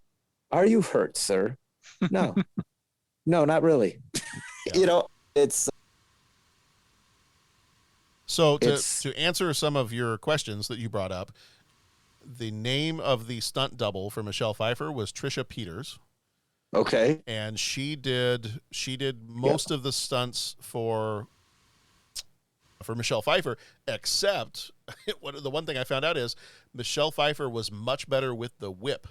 Are you hurt, sir? No, no, not really. Yeah. It's. So to answer some of your questions that you brought up, the name of the stunt double for Michelle Pfeiffer was Trisha Peters. Okay. And she did most of the stunts for Michelle Pfeiffer, except the one thing I found out is Michelle Pfeiffer was much better with the whip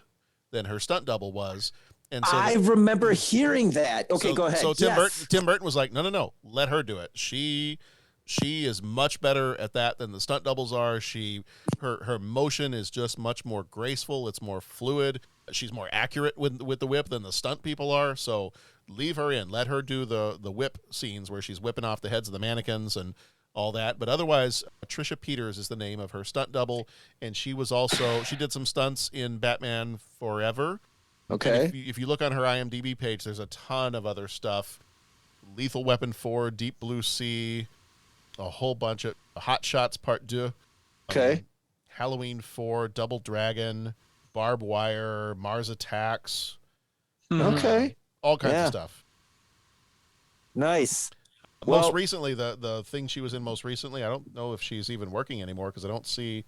than her stunt double was. And so I remember hearing that. Okay, go ahead. So Tim Burton was like, no, let her do it. She is much better at that than the stunt doubles are. Her motion is just much more graceful. It's more fluid. She's more accurate with the whip than the stunt people are. So leave her in. Let her do the whip scenes where she's whipping off the heads of the mannequins and all that. But otherwise, Trisha Peters is the name of her stunt double, and she did some stunts in Batman Forever. Okay. If you look on her IMDb page, there's a ton of other stuff. Lethal Weapon 4, Deep Blue Sea, a whole bunch of Hot Shots Part 2. Okay. Halloween 4, Double Dragon, Barbed Wire, Mars Attacks. Okay. All kinds of stuff. Nice. Most recently, the thing she was in most recently, I don't know if she's even working anymore because I don't see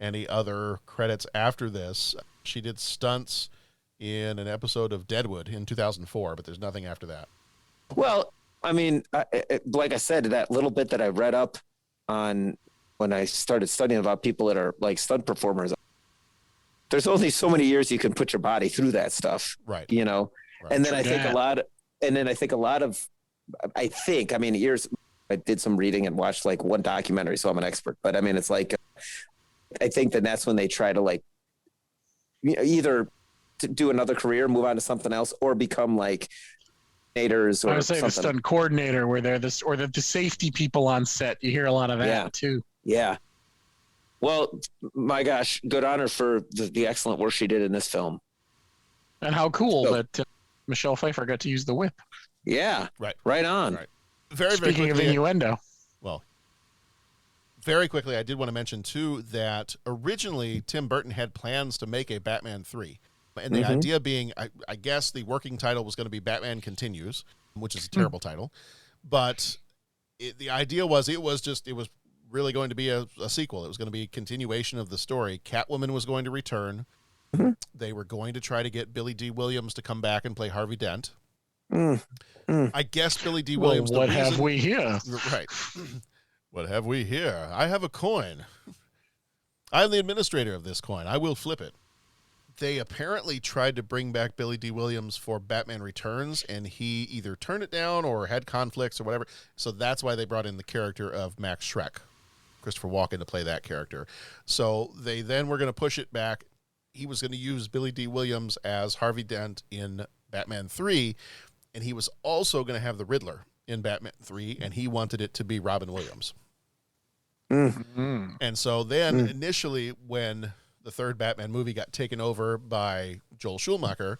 any other credits after this. She did stunts in an episode of Deadwood in 2004, but there's nothing after that. Well, I mean, like I said, that little bit that I read up on when I started studying about people that are like stunt performers, there's only so many years you can put your body through that stuff. Right. Right. And then I think I mean, years, I did some reading and watched like one documentary, so I'm an expert, but I mean, it's like, I think that's when they try to like either to do another career, move on to something else, or become like coordinators or I would say something. the stunt coordinator where they're or the safety people on set. You hear a lot of that too. Yeah. Well, my gosh, good on her for the excellent work she did in this film. And how cool that Michelle Pfeiffer got to use the whip. Yeah. Right on. Right. Very Speaking quickly, of innuendo. Well, very quickly, I did want to mention, too, that originally Tim Burton had plans to make a Batman 3. And the idea being, I guess the working title was going to be Batman Continues, which is a terrible title. But the idea was it was really going to be a sequel. It was going to be a continuation of the story. Catwoman was going to return. They were going to try to get Billy D. Williams to come back and play Harvey Dent. I guess Billy D. Williams. What have we here? Right. What have we here? I have a coin. I'm the administrator of this coin. I will flip it. They apparently tried to bring back Billy D. Williams for Batman Returns, and he either turned it down or had conflicts or whatever. So that's why they brought in the character of Max Shreck, Christopher Walken, to play that character. So they then were going to push it back. He was going to use Billy D. Williams as Harvey Dent in Batman 3, and he was also going to have the Riddler in Batman 3, and he wanted it to be Robin Williams. And so then initially when the third Batman movie got taken over by Joel Schumacher,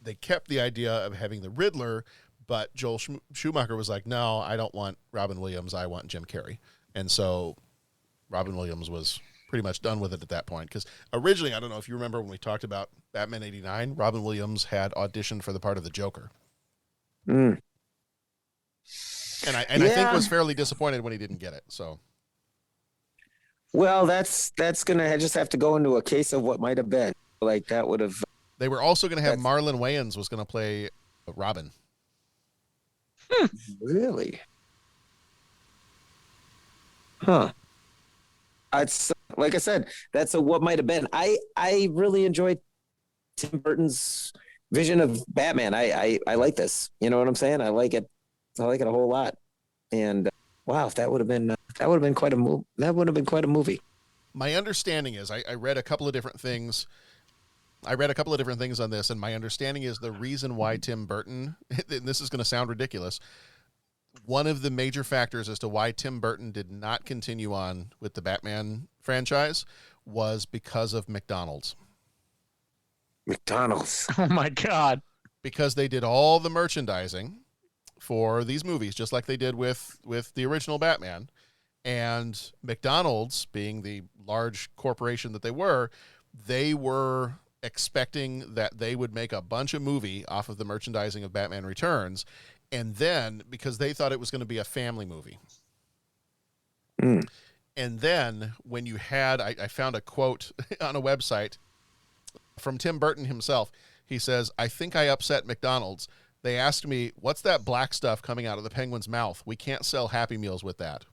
they kept the idea of having the Riddler, but Joel Schumacher was like, no, I don't want Robin Williams. I want Jim Carrey. And so Robin Williams was pretty much done with it at that point. Because originally, I don't know if you remember when we talked about Batman 89, Robin Williams had auditioned for the part of the Joker. And I think was fairly disappointed when he didn't get it. So, well, that's gonna just have to go into a case of what might have been. Like that would have. They were also going to have Marlon Wayans was going to play Robin. Really? Huh. It's like I said, that's what might have been. I really enjoyed Tim Burton's vision of Batman. I like this. You know what I'm saying? I like it. I like it a whole lot. And wow, if that would have been quite a movie. That would have been quite a movie. My understanding is I read a couple of different things. I read a couple of different things on this, and my understanding is the reason why Tim Burton, and this is going to sound ridiculous, one of the major factors as to why Tim Burton did not continue on with the Batman franchise was because of McDonald's. McDonald's. Oh my God. Because they did all the merchandising for these movies, just like they did with the original Batman. And McDonald's, being the large corporation that they were expecting that they would make a bunch of movie off of the merchandising of Batman Returns. And then, because they thought it was going to be a family movie. And then when you had, I found a quote on a website from Tim Burton himself. He says, "I think I upset McDonald's. They asked me, what's that black stuff coming out of the penguin's mouth? We can't sell Happy Meals with that."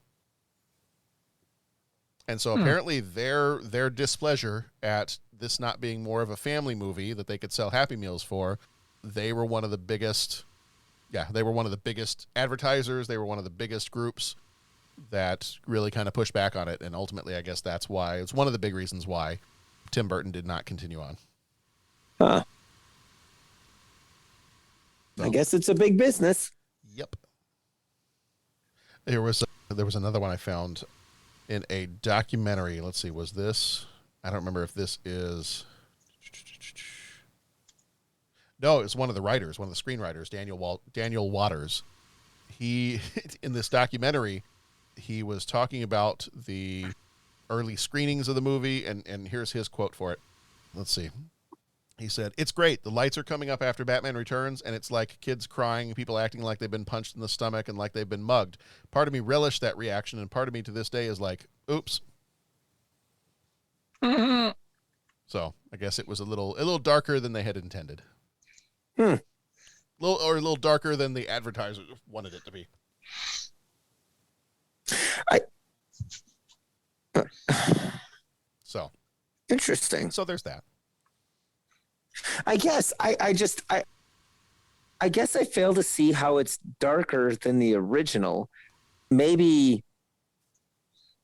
And so apparently their displeasure at this not being more of a family movie that they could sell Happy Meals for, they were one of the biggest advertisers. They were one of the biggest groups that really kind of pushed back on it. And ultimately, I guess that's why, it's one of the big reasons why Tim Burton did not continue on. Huh. I guess it's a big business. Yep. There was another one I found in a documentary. Let's see, was this? I don't remember if this is. No, it's one of the writers, one of the screenwriters, Daniel Waters. He, in this documentary, he was talking about the early screenings of the movie, and here's his quote for it. Let's see. He said, "It's great. The lights are coming up after Batman Returns, and it's like kids crying, people acting like they've been punched in the stomach and like they've been mugged. Part of me relished that reaction, and part of me to this day is like, oops." So I guess it was a little darker than they had intended. A little darker than the advertisers wanted it to be. So interesting. So there's that. I guess I guess I fail to see how it's darker than the original. Maybe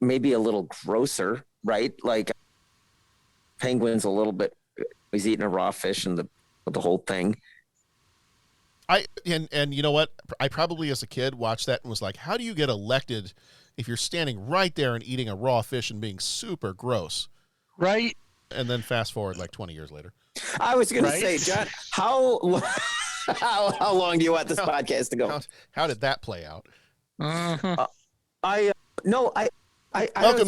a little grosser, right? Like Penguin's a little bit, he's eating a raw fish and the whole thing. And you know what? I probably as a kid watched that and was like, how do you get elected if you're standing right there and eating a raw fish and being super gross? Right. And then fast forward like 20 years later. I was going to say, John, how long do you want this podcast to go? How did that play out? Uh-huh. Welcome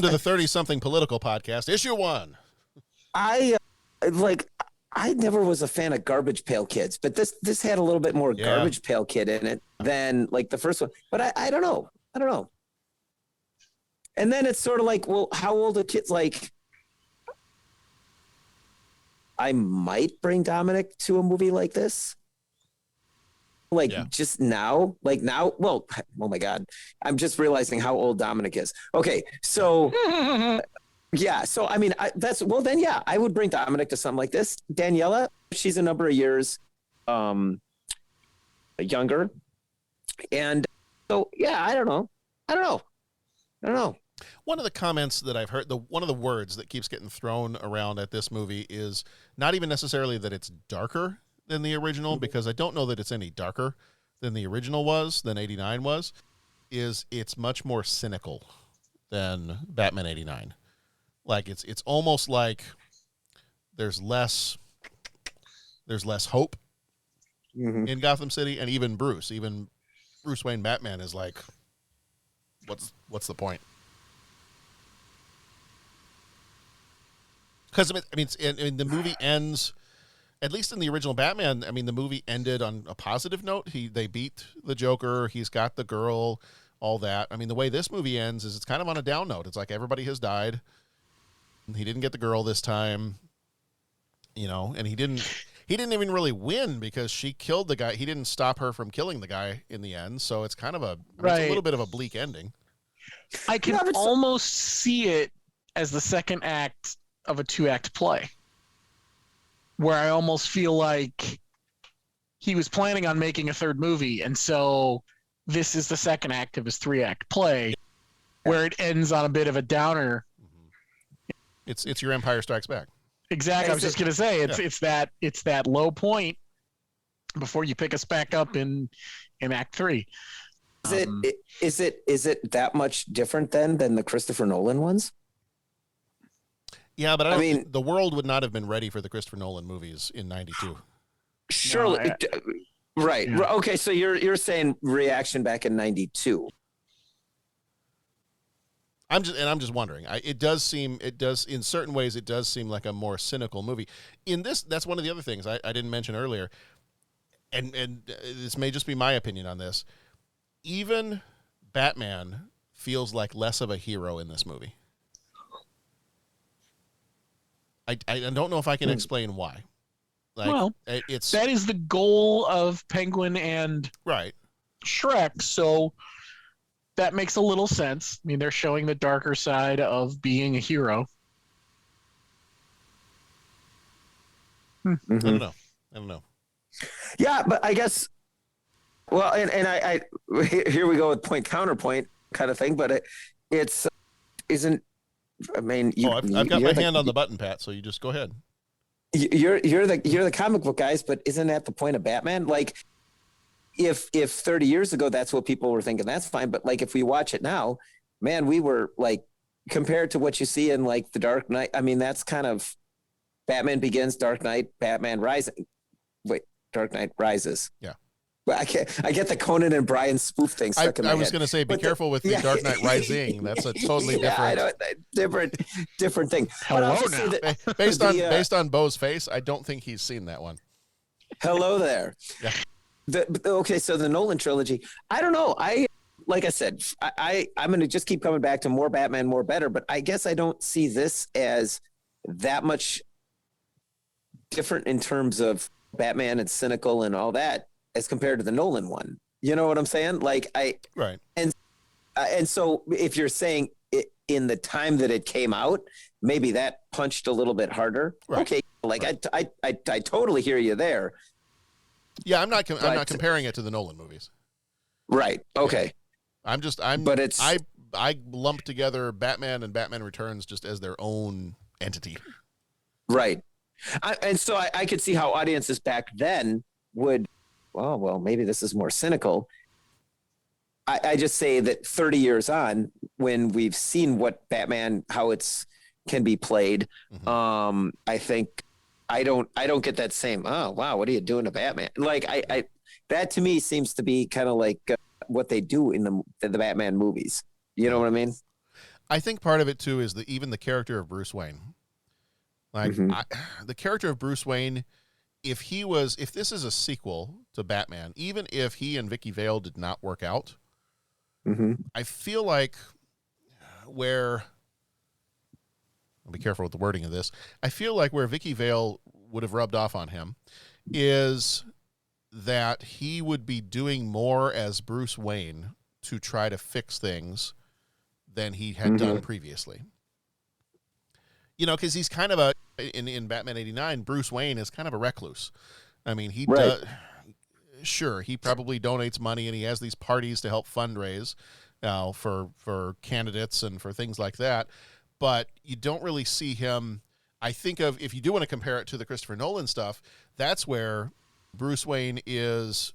to the 30-something political podcast, issue 1. I never was a fan of Garbage Pail Kids, but this had a little bit more Garbage Pail Kid in it than like the first one. But I don't know. And then it's sort of like, well, how old are kids? Like, I might bring Dominic to a movie like this. Just now, well, oh my God, I'm just realizing how old Dominic is. Okay. So yeah. So, I mean, I would bring Dominic to something like this. Daniela, she's a number of years younger. And so, yeah, I don't know. One of the comments that I've heard, one of the words that keeps getting thrown around at this movie is not even necessarily that it's darker than the original, because I don't know that it's any darker than the original was, than 89 was, is it's much more cynical than Batman 89. Like it's almost like there's less hope in Gotham City, and even Bruce Wayne Batman is like, what's the point? Because I mean, the movie ends, at least in the original Batman. I mean, the movie ended on a positive note. They beat the Joker. He's got the girl, all that. I mean, the way this movie ends is it's kind of on a down note. It's like everybody has died. He didn't get the girl this time, and he didn't even really win because she killed the guy. He didn't stop her from killing the guy in the end. So it's kind of it's a little bit of a bleak ending. I can almost see it as the second act of a 2-act play, where I almost feel like he was planning on making a third movie, and so this is the second act of his 3-act play, where it ends on a bit of a downer. It's your Empire Strikes Back. Exactly. I was just gonna say it's that low point before you pick us back up in Act 3. Is it that much different then than the Christopher Nolan ones? Yeah, but I mean, the world would not have been ready for the Christopher Nolan movies in '92. Surely, right? Yeah. Okay, so you're saying reaction back in '92. I'm just wondering. It does in certain ways it does seem like a more cynical movie. In this, that's one of the other things I didn't mention earlier, and this may just be my opinion on this. Even Batman feels like less of a hero in this movie. I don't know if I can explain why. Like, that is the goal of Penguin and Shreck, so that makes a little sense. I mean, they're showing the darker side of being a hero. I don't know. Yeah, but I guess. Well, and I here we go with point counterpoint kind of thing, but it's isn't. I mean, I've got my hand on the button, Pat. So you just go ahead. You're the comic book guys, but isn't that the point of Batman? Like, if 30 years ago that's what people were thinking, that's fine. But like, if we watch it now, man, we were like, compared to what you see in like the Dark Knight. I mean, that's kind of Batman Begins, Dark Knight, Batman Rising. Wait, Dark Knight Rises. Yeah. But I get the Conan and Brian spoof thing stuck in my head. I was going to say, be careful with the Dark Knight Rising. That's a totally different thing. Hello now. Based on Bo's face, I don't think he's seen that one. Hello there. Yeah. Okay, so the Nolan trilogy. I don't know. Like I said, I'm going to just keep coming back to more Batman, more better. But I guess I don't see this as that much different in terms of Batman and cynical and all that, as compared to the Nolan one. You know what I'm saying? Like right. And so if you're saying it, in the time that it came out, maybe that punched a little bit harder. Right. Okay. Like right. I totally hear you there. Yeah. I'm not comparing it to the Nolan movies. Right. Okay. I lump together Batman and Batman Returns just as their own entity. Right. And so I could see how audiences back then would, well, maybe this is more cynical. I just say that 30 years on, when we've seen what Batman, how it's can be played, I think I don't get that same, oh, wow, what are you doing to Batman? Like, I that to me seems to be kind of like what they do in the Batman movies. You know what I mean? I think part of it, too, is even the character of Bruce Wayne. Like, the character of Bruce Wayne, if this is a sequel to Batman, even if he and Vicky Vale did not work out, I feel like I'll be careful with the wording of this. I feel like where Vicky Vale would have rubbed off on him is that he would be doing more as Bruce Wayne to try to fix things than he had done previously. You know, because he's kind of in Batman '89, Bruce Wayne is kind of a recluse. I mean, he does. Sure, he probably donates money and he has these parties to help fundraise for candidates and for things like that. But you don't really see him. I think of, if you do want to compare it to the Christopher Nolan stuff, that's where Bruce Wayne is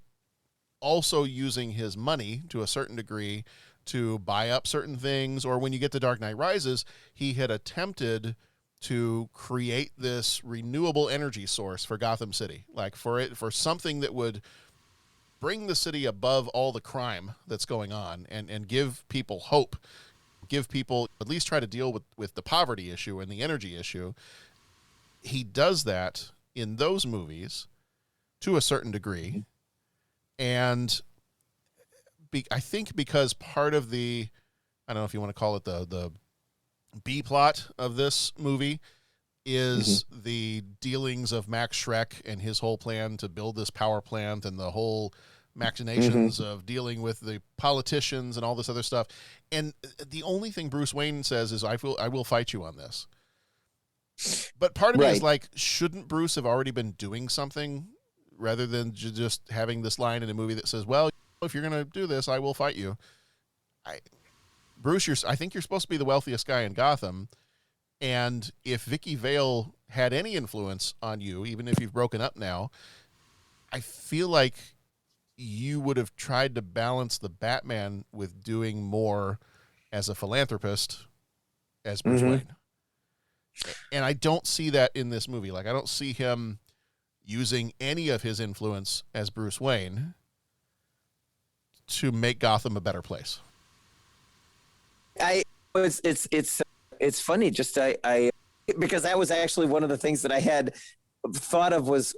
also using his money to a certain degree to buy up certain things. Or when you get to Dark Knight Rises, he had attempted to create this renewable energy source for Gotham City, like for something that would bring the city above all the crime that's going on and give people hope, give people, at least try to deal with the poverty issue and the energy issue. He does that in those movies to a certain degree. And I think because part of the, I don't know if you want to call it the B plot of this movie is the dealings of Max Shreck and his whole plan to build this power plant and the whole machinations of dealing with the politicians and all this other stuff. And the only thing Bruce Wayne says is, I will fight you on this. But part of me is like, shouldn't Bruce have already been doing something rather than just having this line in a movie that says, well, if you're going to do this, I will fight you. Bruce, I think you're supposed to be the wealthiest guy in Gotham. And if Vicky Vale had any influence on you, even if you've broken up now, I feel like you would have tried to balance the Batman with doing more as a philanthropist as Bruce Wayne. And I don't see that in this movie. Like, I don't see him using any of his influence as Bruce Wayne to make Gotham a better place. It's funny. Just I because that was actually one of the things that I had thought of was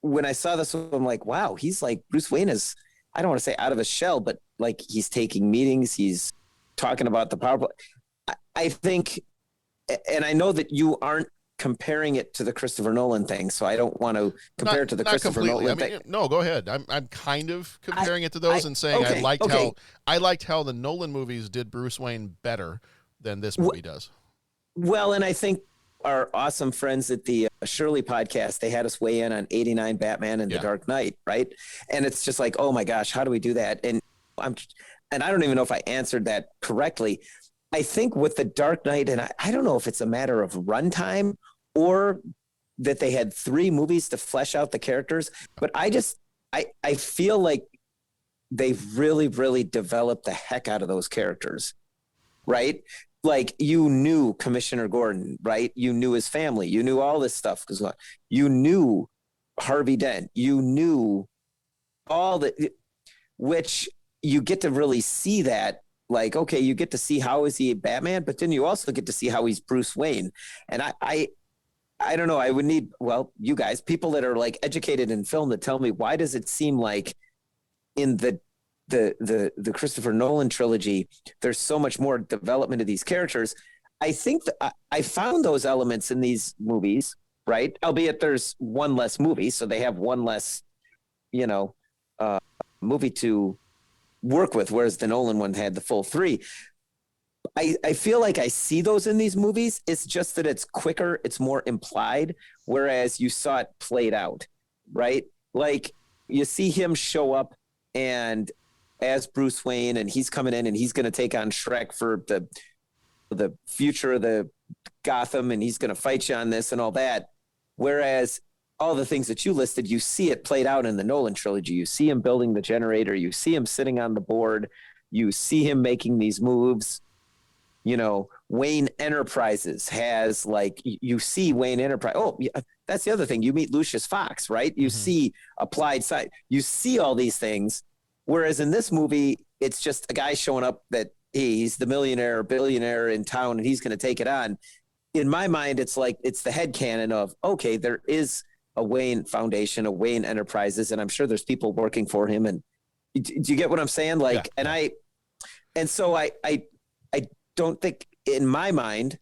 when I saw this. I'm like, wow, he's like Bruce Wayne is. I don't want to say out of his shell, but like he's taking meetings, he's talking about the power. I think, and I know that you aren't comparing it to the Christopher Nolan thing, so I don't want to compare it to the Christopher Nolan thing. No, go ahead. I'm kind of comparing it to those and saying I liked how the Nolan movies did Bruce Wayne better than this movie does. Well, and I think our awesome friends at the Shirley podcast, they had us weigh in on 89 Batman and The Dark Knight, right? And it's just like, oh my gosh, how do we do that? And I don't even know if I answered that correctly. I think with The Dark Knight, and I don't know if it's a matter of runtime or that they had 3 movies to flesh out the characters, but I feel like they've really, really developed the heck out of those characters, right? Like you knew Commissioner Gordon, right? You knew his family. You knew all this stuff because you knew Harvey Dent. You knew all the, which you get to really see that. Like, okay, you get to see how is he Batman, but then you also get to see how he's Bruce Wayne. And I don't know. I would need, well, you guys, people that are like educated in film to tell me why does it seem like in the Christopher Nolan trilogy, there's so much more development of these characters. I think that I found those elements in these movies, right? Albeit there's one less movie, so they have one less, movie to work with, whereas the Nolan one had the full 3. I feel like I see those in these movies. It's just that it's quicker, it's more implied, whereas you saw it played out, right? Like you see him show up and as Bruce Wayne, and he's coming in and he's going to take on Shreck for the future of the Gotham, and he's going to fight you on this and all that. Whereas all the things that you listed, you see it played out in the Nolan trilogy. You see him building the generator. You see him sitting on the board. You see him making these moves. Wayne Enterprises has you see Wayne Enterprise. Oh, yeah, that's the other thing. You meet Lucius Fox, right? You see Applied Science. You see all these things. Whereas in this movie, it's just a guy showing up that he's the millionaire or billionaire in town and he's going to take it on. In my mind, it's like it's the headcanon of, okay, there is a Wayne Foundation, a Wayne Enterprises, and I'm sure there's people working for him. And do you get what I'm saying? And so I don't think in my mind,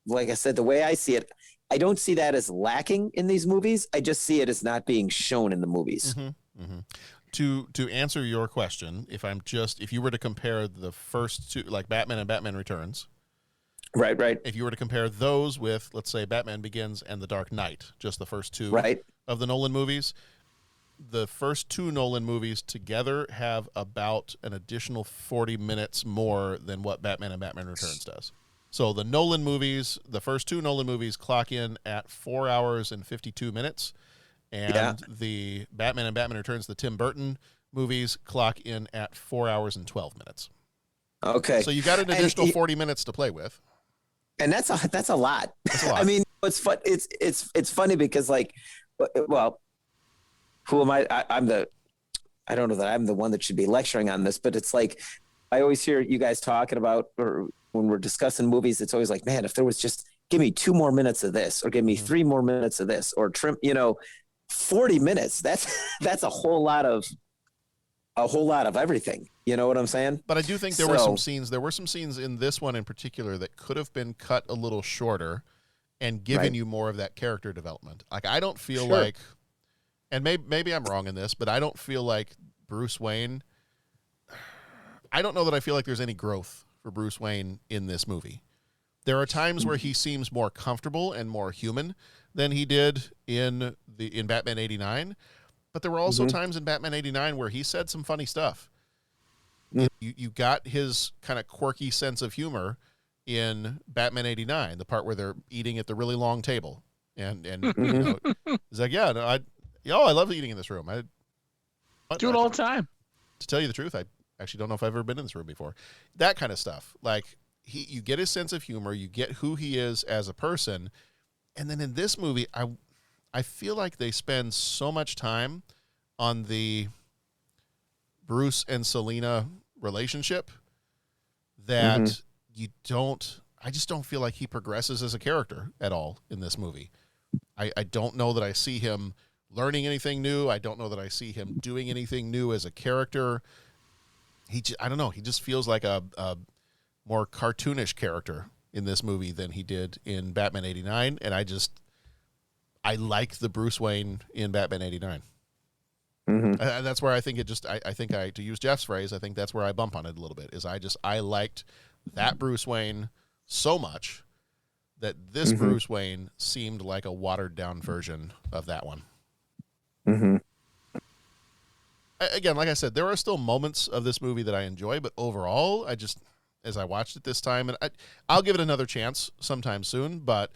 like I said, the way I see it, I don't see that as lacking in these movies. I just see it as not being shown in the movies. To answer your question, if you were to compare the first 2, like Batman and Batman Returns, right. If you were to compare those with, let's say, Batman Begins and The Dark Knight, just the first 2 of the Nolan movies, the first 2 Nolan movies together have about an additional 40 minutes more than what Batman and Batman Returns does. So the Nolan movies, the first 2 Nolan movies clock in at 4 hours and 52 minutes. And the Batman and Batman Returns, the Tim Burton movies, clock in at 4 hours and 12 minutes. Okay. So you got an additional 40 minutes to play with. And that's a lot. That's a lot. I mean, it's fun. It's funny because who am I? I don't know that I'm the one that should be lecturing on this, but it's like, I always hear you guys talking about, or when we're discussing movies, it's always like, man, if there was just, give me 2 more minutes of this, or give me 3 more minutes of this, or trim, 40 minutes. That's a whole lot of everything. You know what I'm saying? But I do think there were some scenes in this one in particular that could have been cut a little shorter and given you more of that character development. Like, I don't feel like, and maybe I'm wrong in this, but I don't feel like Bruce Wayne, I don't know that I feel like there's any growth for Bruce Wayne in this movie. There are times where he seems more comfortable and more human than he did in Batman 89, but there were also times in Batman 89 where he said some funny stuff. You got his kind of quirky sense of humor in Batman 89, the part where they're eating at the really long table, and he's like, I love eating in this room. Do it all the time. To tell you the truth, I actually don't know if I've ever been in this room before. That kind of stuff. Like, you get his sense of humor, you get who he is as a person, and then in this movie, I feel like they spend so much time on the Bruce and Selena relationship that I just don't feel like he progresses as a character at all in this movie. I don't know that I see him learning anything new. I don't know that I see him doing anything new as a character. I don't know. He just feels like a more cartoonish character in this movie than he did in Batman 89. And I like the Bruce Wayne in Batman 89. And that's where I think to use Jeff's phrase, I think that's where I bump on it a little bit, is I liked that Bruce Wayne so much that this Bruce Wayne seemed like a watered down version of that one. Again, like I said, there are still moments of this movie that I enjoy, but overall, as I watched it this time, and I'll give it another chance sometime soon, but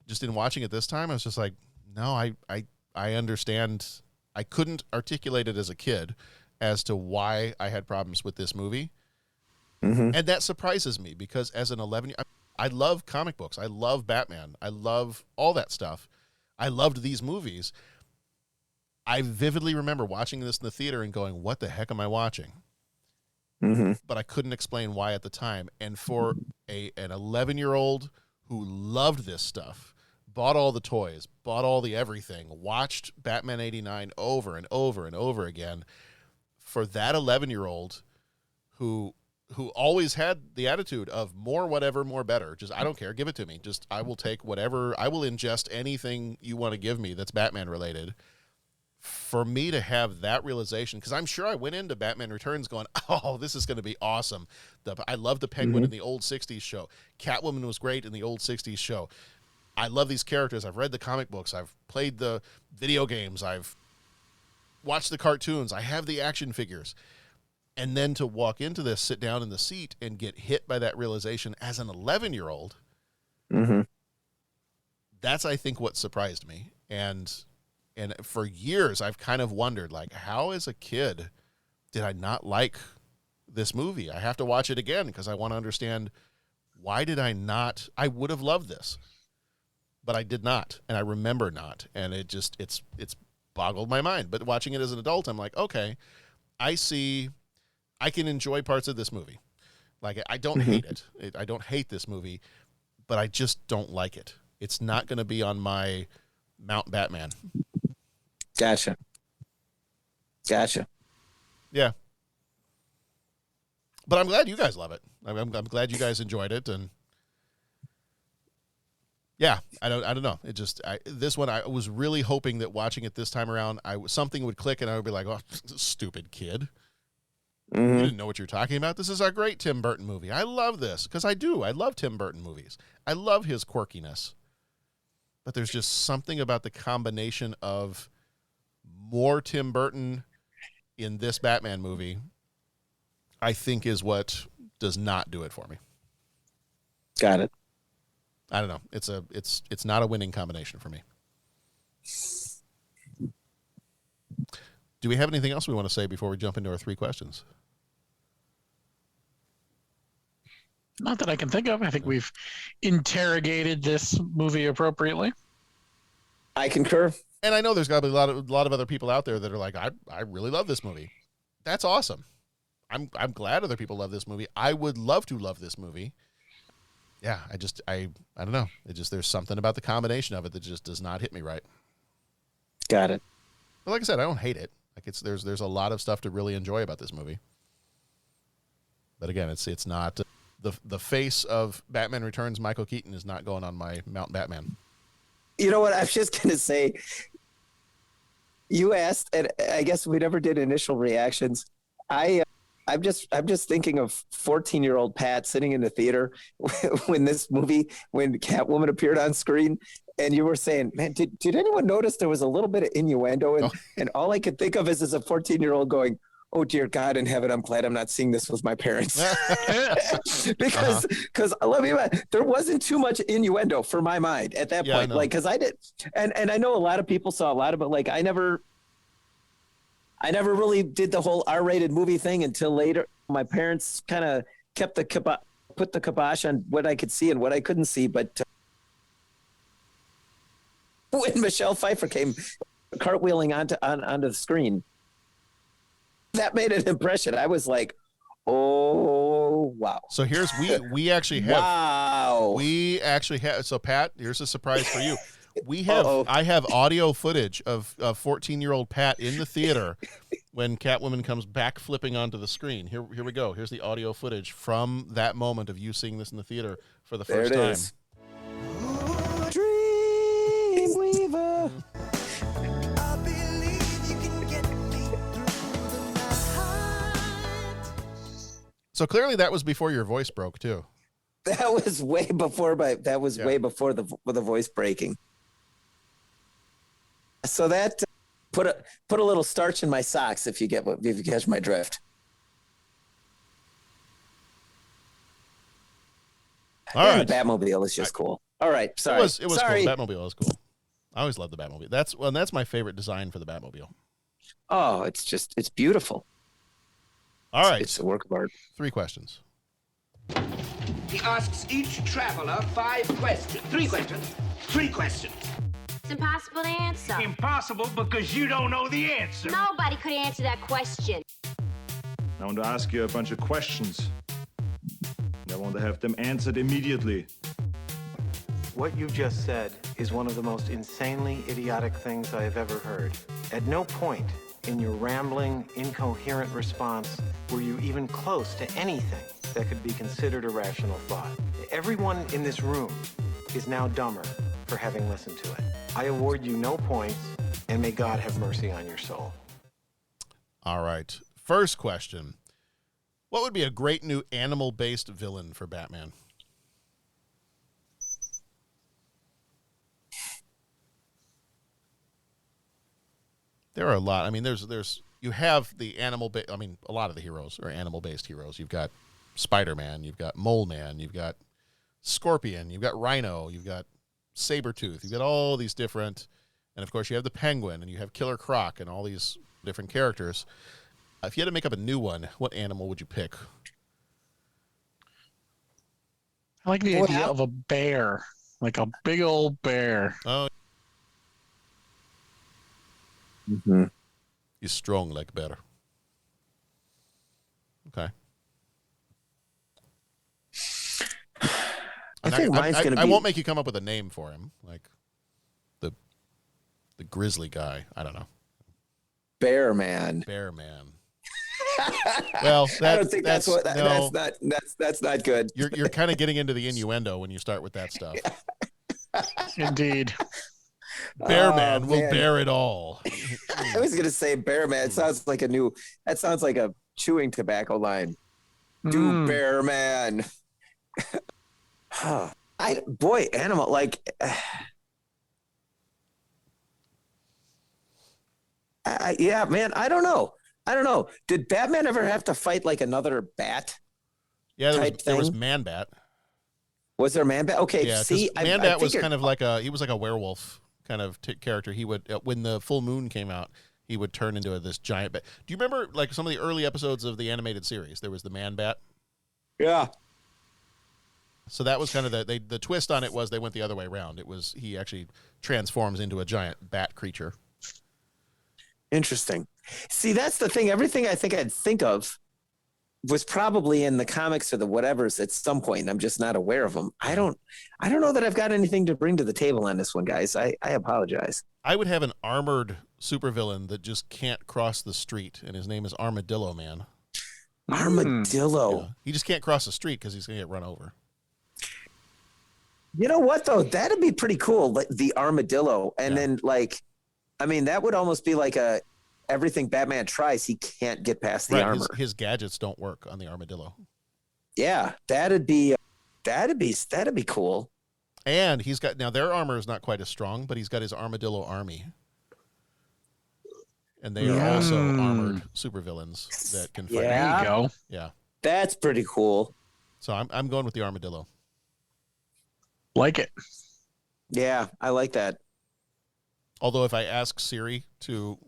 just in watching it this time, I was just like, no, I understand. I couldn't articulate it as a kid as to why I had problems with this movie. And that surprises me, because as an 11-year-old, I love comic books. I love Batman. I love all that stuff. I loved these movies. I vividly remember watching this in the theater and going, what the heck am I watching? But I couldn't explain why at the time. And for an 11-year-old who loved this stuff, bought all the toys, bought all the everything, watched Batman 89 over and over and over again, for that 11-year-old who always had the attitude of more whatever, more better. Just, I don't care. Give it to me. Just, I will take whatever. I will ingest anything you want to give me that's Batman related. For me to have that realization, because I'm sure I went into Batman Returns going, oh, this is going to be awesome. I love the Penguin in the old 60s show. Catwoman was great in the old 60s show. I love these characters. I've read the comic books. I've played the video games. I've watched the cartoons. I have the action figures. And then to walk into this, sit down in the seat, and get hit by that realization as an 11-year-old, that's, I think, what surprised me. And for years, I've kind of wondered, like, how as a kid did I not like this movie? I have to watch it again because I want to understand, why did I not? I would have loved this, but I did not, and I remember not. And it's boggled my mind. But watching it as an adult, I'm like, okay, I can enjoy parts of this movie. Like, I don't hate it. I don't hate this movie, but I just don't like it. It's not going to be on my Mount Batman. Gotcha. Yeah. But I'm glad you guys love it. I'm glad you guys enjoyed it. And yeah, I don't know. This one, I was really hoping that watching it this time around, something would click and I would be like, oh, stupid kid. You didn't know what you're talking about. This is a great Tim Burton movie. I love this because I do. I love Tim Burton movies. I love his quirkiness. But there's just something about the combination of more Tim Burton in this Batman movie, I think, is what does not do it for me. Got it. I don't know. It's not a winning combination for me. Do we have anything else we want to say before we jump into our 3 questions? Not that I can think of. I think we've interrogated this movie appropriately. I concur. And I know there's got to be a lot of other people out there that are like, I really love this movie. That's awesome. I'm glad other people love this movie. I would love to love this movie. Yeah, I don't know. There's something about the combination of it that just does not hit me right. Got it. But like I said, I don't hate it. Like, there's a lot of stuff to really enjoy about this movie. But again, it's not the face of Batman Returns. Michael Keaton is not going on my Mount Batman. You know what? I was just going to say, you asked, and I guess we never did initial reactions. I'm just thinking of 14-year-old Pat sitting in the theater when Catwoman appeared on screen, and you were saying, man, did anyone notice there was a little bit of innuendo? And all I could think of is a 14-year-old going, oh, dear God in heaven, I'm glad I'm not seeing this with my parents. Because let me, there wasn't too much innuendo for my mind at that point. Like, because I did. And I know a lot of people saw a lot of it. Like, I never I never really did the whole R-rated movie thing until later. My parents kind of kept put the kibosh on what I could see and what I couldn't see. But when Michelle Pfeiffer came cartwheeling onto the screen, that made an impression. I was like, oh wow. So here's we actually have so Pat, here's a surprise for you. I have audio footage of 14-year-old Pat in the theater when Catwoman comes back flipping onto the screen. Here we go. Here's the audio footage from that moment of you seeing this in the theater for the first time. Is. Dreamweaver. So clearly that was before your voice broke too. That was way before way before the voice breaking. So that put a little starch in my socks if you catch my drift. All right. The Batmobile is just cool. All right, sorry. It was cool. The Batmobile was cool. I always loved the Batmobile. That's my favorite design for the Batmobile. Oh, it's beautiful. All right. It's a work of art. 3 questions. He asks each traveler 5 questions. 3 questions. 3 questions. It's impossible to answer. Impossible because you don't know the answer. Nobody could answer that question. I want to ask you a bunch of questions. I want to have them answered immediately. What you just said is one of the most insanely idiotic things I have ever heard. At no point in your rambling, incoherent response were you even close to anything that could be considered a rational thought. Everyone in this room is now dumber for having listened to it. I award you no points, and may God have mercy on your soul. All right. First question. What would be a great new animal-based villain for Batman? There are a lot. I mean, you have the a lot of the heroes are animal-based heroes. You've got Spider-Man, you've got Mole Man, you've got Scorpion, you've got Rhino, you've got Sabretooth, you've got all these different, and of course you have the Penguin, and you have Killer Croc, and all these different characters. If you had to make up a new one, what animal would you pick? I like the idea of a bear, like a big old bear. Oh. Mm-hmm. He's strong like bear. Okay. I won't make you come up with a name for him, like the grizzly guy. I don't know. Bear Man. Bear Man. Well, I don't think that's not good. You're kind of getting into the innuendo when you start with that stuff. Indeed. Bear Man will bear it all. I was gonna say Bear Man. It sounds like that sounds like a chewing tobacco line. Do Bear Man. Animal like. Yeah, man. I don't know. Did Batman ever have to fight like another bat? Yeah, there was Man Bat. Was there Man Bat? Okay, yeah, see, Man Bat was kind of like he was like a werewolf kind of character. He would, when the full moon came out, he would turn into this giant bat. Do you remember like some of the early episodes of the animated series? There was the Man Bat. Yeah. So that was kind of the twist on it was they went the other way around. It was he actually transforms into a giant bat creature. Interesting. See, that's the thing. Everything I think I'd think of was probably in the comics or the whatevers at some point, and I'm just not aware of them. I don't know that I've got anything to bring to the table on this one, guys. I apologize. I would have an armored supervillain that just can't cross the street, and his name is Armadillo Man. Armadillo. Yeah. He just can't cross the street because he's going to get run over. You know what, though? That'd be pretty cool, like the Armadillo. And then, like, I mean, that would almost be like everything Batman tries, he can't get past the armor. His gadgets don't work on the Armadillo. Yeah, that'd be cool. And he's got, now their armor is not quite as strong, but he's got his Armadillo army. And they are also armored supervillains that can fight. There you go. Yeah. That's pretty cool. So I'm going with the Armadillo. Like it. Yeah, I like that. Although if I ask Siri to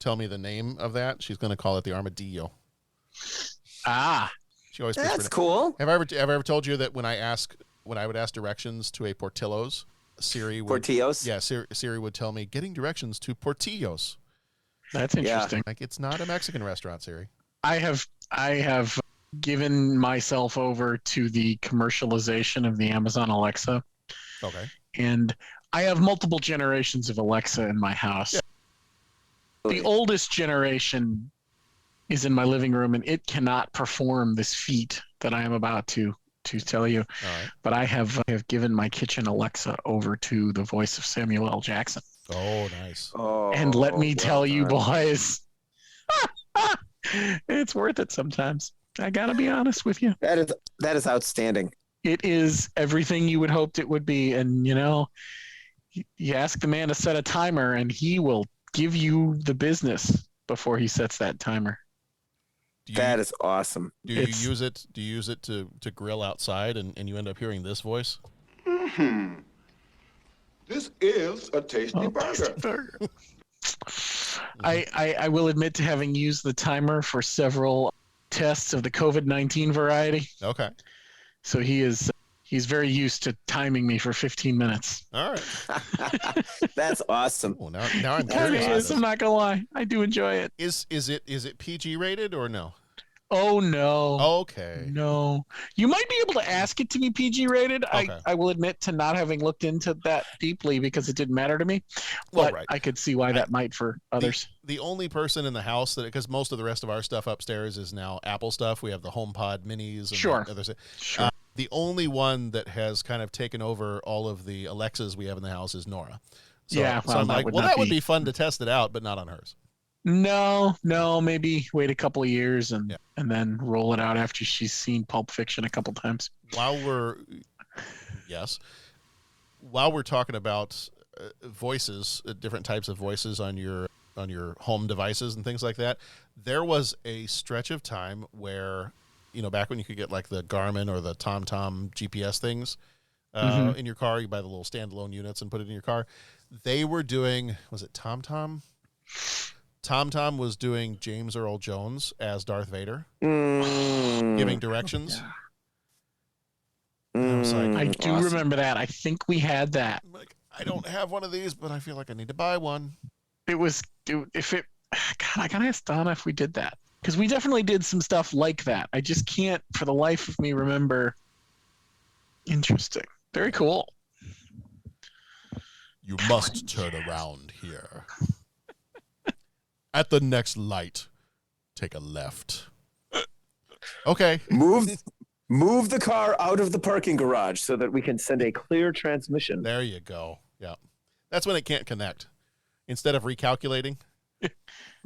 tell me the name of that, she's going to call it the armadillo. Ah, she always. That's cool. Have I ever told you that when I would ask directions to a Portillo's, Siri would, Portillos? Yeah, Siri would tell me getting directions to Portillo's. That's interesting. Yeah. Like it's not a Mexican restaurant, Siri. I have given myself over to the commercialization of the Amazon Alexa. Okay. And I have multiple generations of Alexa in my house. Yeah. The oldest generation is in my living room, and it cannot perform this feat that I am about to tell you. Right. But I have given my kitchen Alexa over to the voice of Samuel L. Jackson. Oh, nice. Oh, and let me tell you, done. boys, it's worth it sometimes. I gotta be honest with you. That is outstanding. It is everything you would hoped it would be, and you ask the man to set a timer, and he will give you the business before he sets that timer. That is awesome. Do you use it? Do you use it to grill outside, and you end up hearing this voice? Mm-hmm. This is a tasty burger. I will admit to having used the timer for several tests of the COVID-19 variety. Okay. So he's very used to timing me for 15 minutes. All right. That's awesome. Well, now I'm curious. I'm not gonna lie. I do enjoy it. Is it PG rated or no? Oh no. Okay. No. You might be able to ask it to be PG rated. Okay. I will admit to not having looked into that deeply because it didn't matter to me. Well, But right. I could see why that might for others. The only person in the house because most of the rest of our stuff upstairs is now Apple stuff. We have the HomePod minis and Sure. others. Sure. The only one that has kind of taken over all of the Alexas we have in the house is Nora. So, Yeah, so I'm like, that would be fun to test it out, but not on hers. No, maybe wait a couple of years and then roll it out after she's seen Pulp Fiction a couple times. While we're talking about voices, different types of voices on your home devices and things like that, there was a stretch of time where, back when you could get like the Garmin or the TomTom GPS things in your car, you buy the little standalone units and put it in your car. They were doing, was it TomTom? TomTom was doing James Earl Jones as Darth Vader, giving directions. And I was like, I do remember that. I think we had that. I'm like, I don't have one of these, but I feel like I need to buy one. God, I gotta ask Donna if we did that. Because we definitely did some stuff like that. I just can't, for the life of me, remember. Interesting. Very cool. You must turn around here. At the next light, take a left. Okay. Move the car out of the parking garage so that we can send a clear transmission. There you go. Yeah. That's when it can't connect. Instead of recalculating.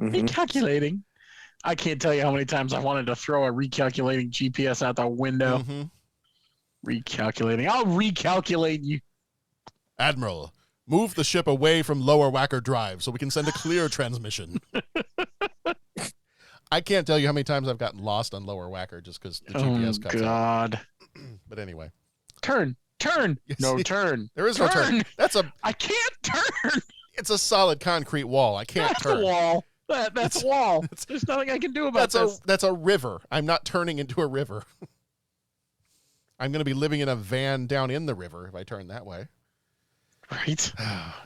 Recalculating? I can't tell you how many times I wanted to throw a recalculating GPS out the window. Recalculating. I'll recalculate you. Admiral, move the ship away from Lower Wacker Drive so we can send a clear transmission. I can't tell you how many times I've gotten lost on Lower Wacker just because the GPS cuts out. God. But anyway. Turn. No turn. There is no turn. I can't turn. It's a solid concrete wall. I can't turn. That's a wall. That's a wall. There's nothing I can do about this. That's a river. I'm not turning into a river. I'm going to be living in a van down in the river if I turn that way. Right.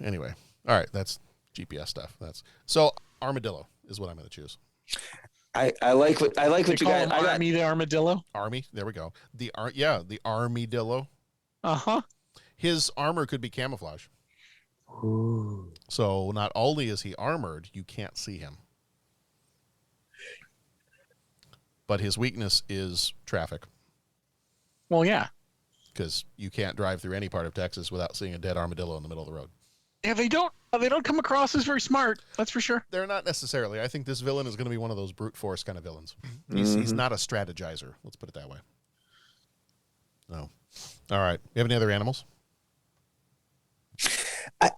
Anyway. All right. That's GPS stuff. So armadillo is what I'm going to choose. I like what you got. Army the armadillo. Army. There we go. The armadillo. His armor could be camouflage. Ooh. So not only is he armored, you can't see him. But his weakness is traffic. Well, yeah. Because you can't drive through any part of Texas without seeing a dead armadillo in the middle of the road. Yeah, they don't come across as very smart. That's for sure. They're not necessarily. I think this villain is going to be one of those brute force kind of villains. He's not a strategizer. Let's put it that way. No. All right. You have any other animals? I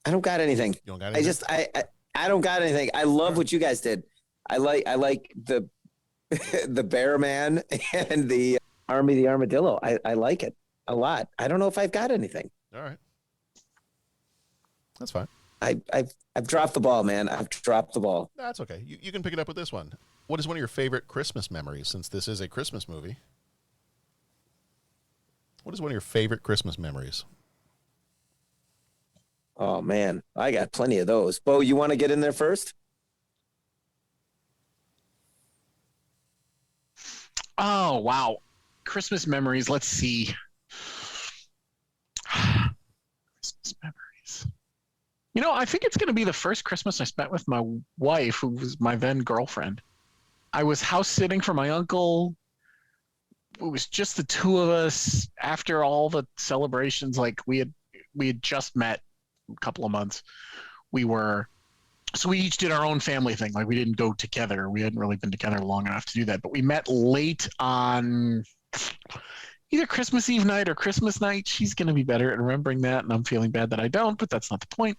don't got anything. You don't got anything? I don't got anything. I love what you guys did. I like the the bear man and the armadillo. I like it a lot. I don't know if I've got anything. All right. That's fine. I've dropped the ball, man. I've dropped the ball. That's okay. You can pick it up with this one. What is one of your favorite Christmas memories, since this is a Christmas movie? What is one of your favorite Christmas memories? Oh, man. I got plenty of those. Bo, you want to get in there first? Oh, wow. Christmas memories. Let's see. Christmas memories. You know, I think it's going to be the first Christmas I spent with my wife, who was my then girlfriend. I was house sitting for my uncle. It was just the two of us after all the celebrations. Like we had just met a couple of months. So we each did our own family thing. Like we didn't go together. We hadn't really been together long enough to do that. But we met late on either Christmas Eve night or Christmas night. She's going to be better at remembering that, and I'm feeling bad that I don't, but that's not the point.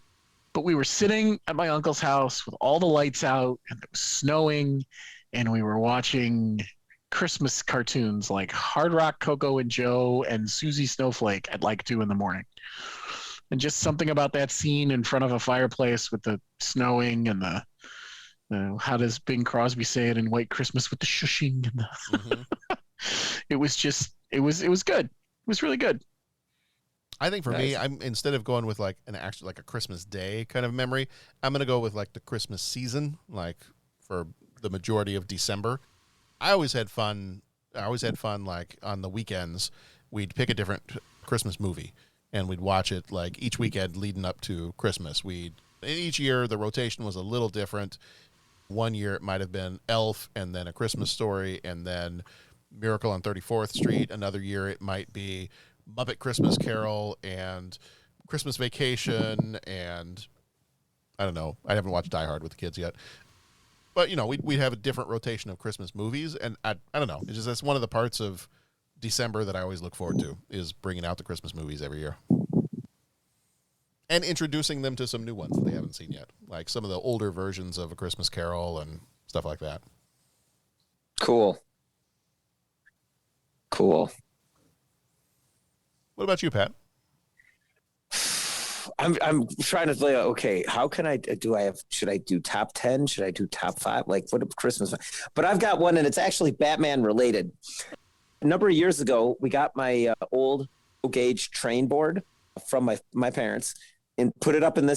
But we were sitting at my uncle's house with all the lights out, and it was snowing, and we were watching Christmas cartoons like Hard Rock Coco and Joe and Susie Snowflake at like 2 a.m. And just something about that scene in front of a fireplace with the snowing and the how does Bing Crosby say it in White Christmas with the shushing and the it was good. It was really good. I think for me, I'm instead of going with like a Christmas Day kind of memory, I'm gonna go with like the Christmas season, like for the majority of December. I always had fun like on the weekends. We'd pick a different Christmas movie and we'd watch it like each weekend leading up to Christmas. Each year the rotation was a little different. One year it might have been Elf and then A Christmas Story and then Miracle on 34th Street. Another year it might be Muppet Christmas Carol and Christmas Vacation, and I don't know. I haven't watched Die Hard with the kids yet. But, you know, we'd have a different rotation of Christmas movies, and I don't know. It's just that's one of the parts of December that I always look forward to, is bringing out the Christmas movies every year. And introducing them to some new ones that they haven't seen yet, like some of the older versions of A Christmas Carol and stuff like that. Cool. What about you, Pat? I'm trying to think, okay, how can should I do top 10? Should I do top 5? Like what Christmas? But I've got one, and it's actually Batman related. A number of years ago, we got my old gauge train board from my parents and put it up in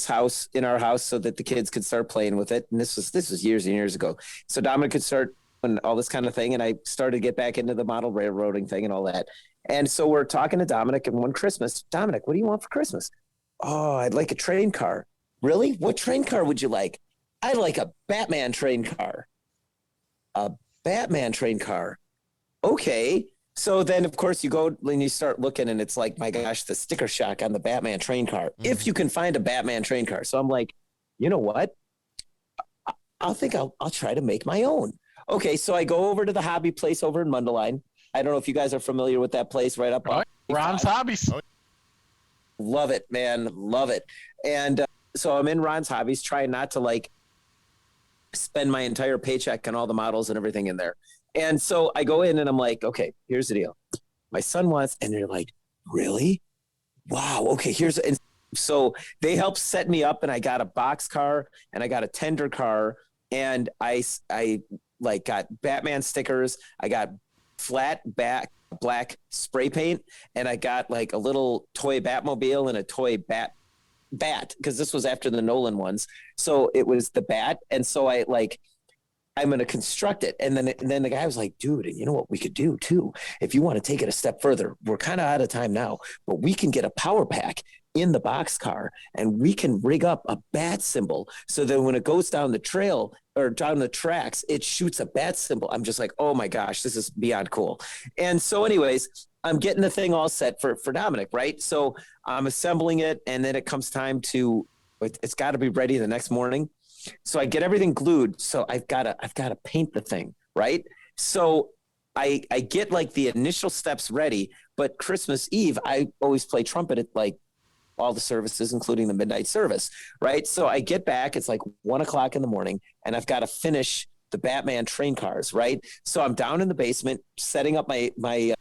our house so that the kids could start playing with it. And this was years and years ago. So Dominic could start and all this kind of thing. And I started to get back into the model railroading thing and all that. And so we're talking to Dominic, and one Christmas, Dominic, what do you want for Christmas? Oh, I'd like a train car. Really? What train car would you like? I'd like a Batman train car. A Batman train car. Okay. So then, of course, you go and you start looking, and it's like, my gosh, the sticker shock on the Batman train car. Mm-hmm. If you can find a Batman train car. So I'm like, you know what? I'll try to make my own. Okay. So I go over to the hobby place over in Mundelein. I don't know if you guys are familiar with that place right up on Ron's Hobbies. Love it, man. Love it. And so I'm in Ron's Hobbies, trying not to like spend my entire paycheck on all the models and everything in there. And so I go in and I'm like, okay, here's the deal. My son wants, and they're like, really? Wow. Okay. and so they helped set me up, and I got a box car and I got a tender car, and I like got Batman stickers. I got flat black spray paint, and I got like a little toy Batmobile and a toy bat because this was after the Nolan ones. So it was the bat, and so I'm going to construct it. And then the guy was like, dude, and you know what we could do too? If you want to take it a step further, we're kind of out of time now, but we can get a power pack in the boxcar, and we can rig up a bat symbol so that when it goes down the trail or down the tracks, it shoots a bat symbol. I'm just like, oh my gosh, this is beyond cool. And so anyways, I'm getting the thing all set for Dominic, right? So I'm assembling it, and then it comes time it's got to be ready the next morning. So I get everything glued. So I've got to paint the thing, right? So I get like the initial steps ready, but Christmas Eve, I always play trumpet at like all the services, including the midnight service, right? So I get back, it's like 1:00 in the morning, and I've got to finish the Batman train cars, right? So I'm down in the basement setting up my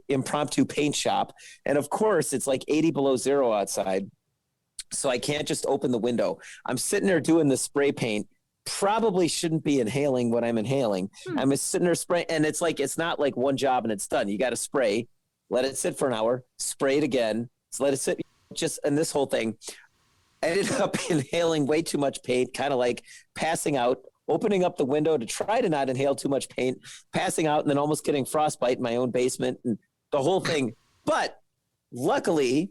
impromptu paint shop, and of course it's like 80 below zero outside. So I can't just open the window. I'm sitting there doing the spray paint. Probably shouldn't be inhaling what I'm inhaling. I'm just sitting there spraying, and it's not like one job and it's done. You got to spray, let it sit for an hour, spray it again, let it sit. And this whole thing, I ended up inhaling way too much paint, kind of like passing out, opening up the window to try to not inhale too much paint, passing out, and then almost getting frostbite in my own basement and the whole thing. But luckily,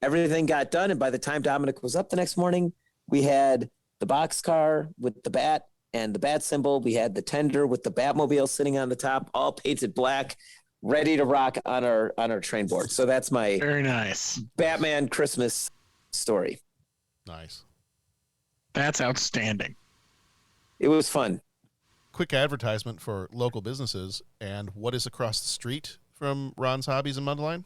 everything got done. And by the time Dominic was up the next morning, we had the boxcar with the bat and the bat symbol. We had the tender with the Batmobile sitting on the top, all painted black, ready to rock on our train board. So that's my very nice Batman Christmas story. Nice. That's outstanding. It was fun. Quick advertisement for local businesses. And what is across the street from Ron's Hobbies in Mundelein?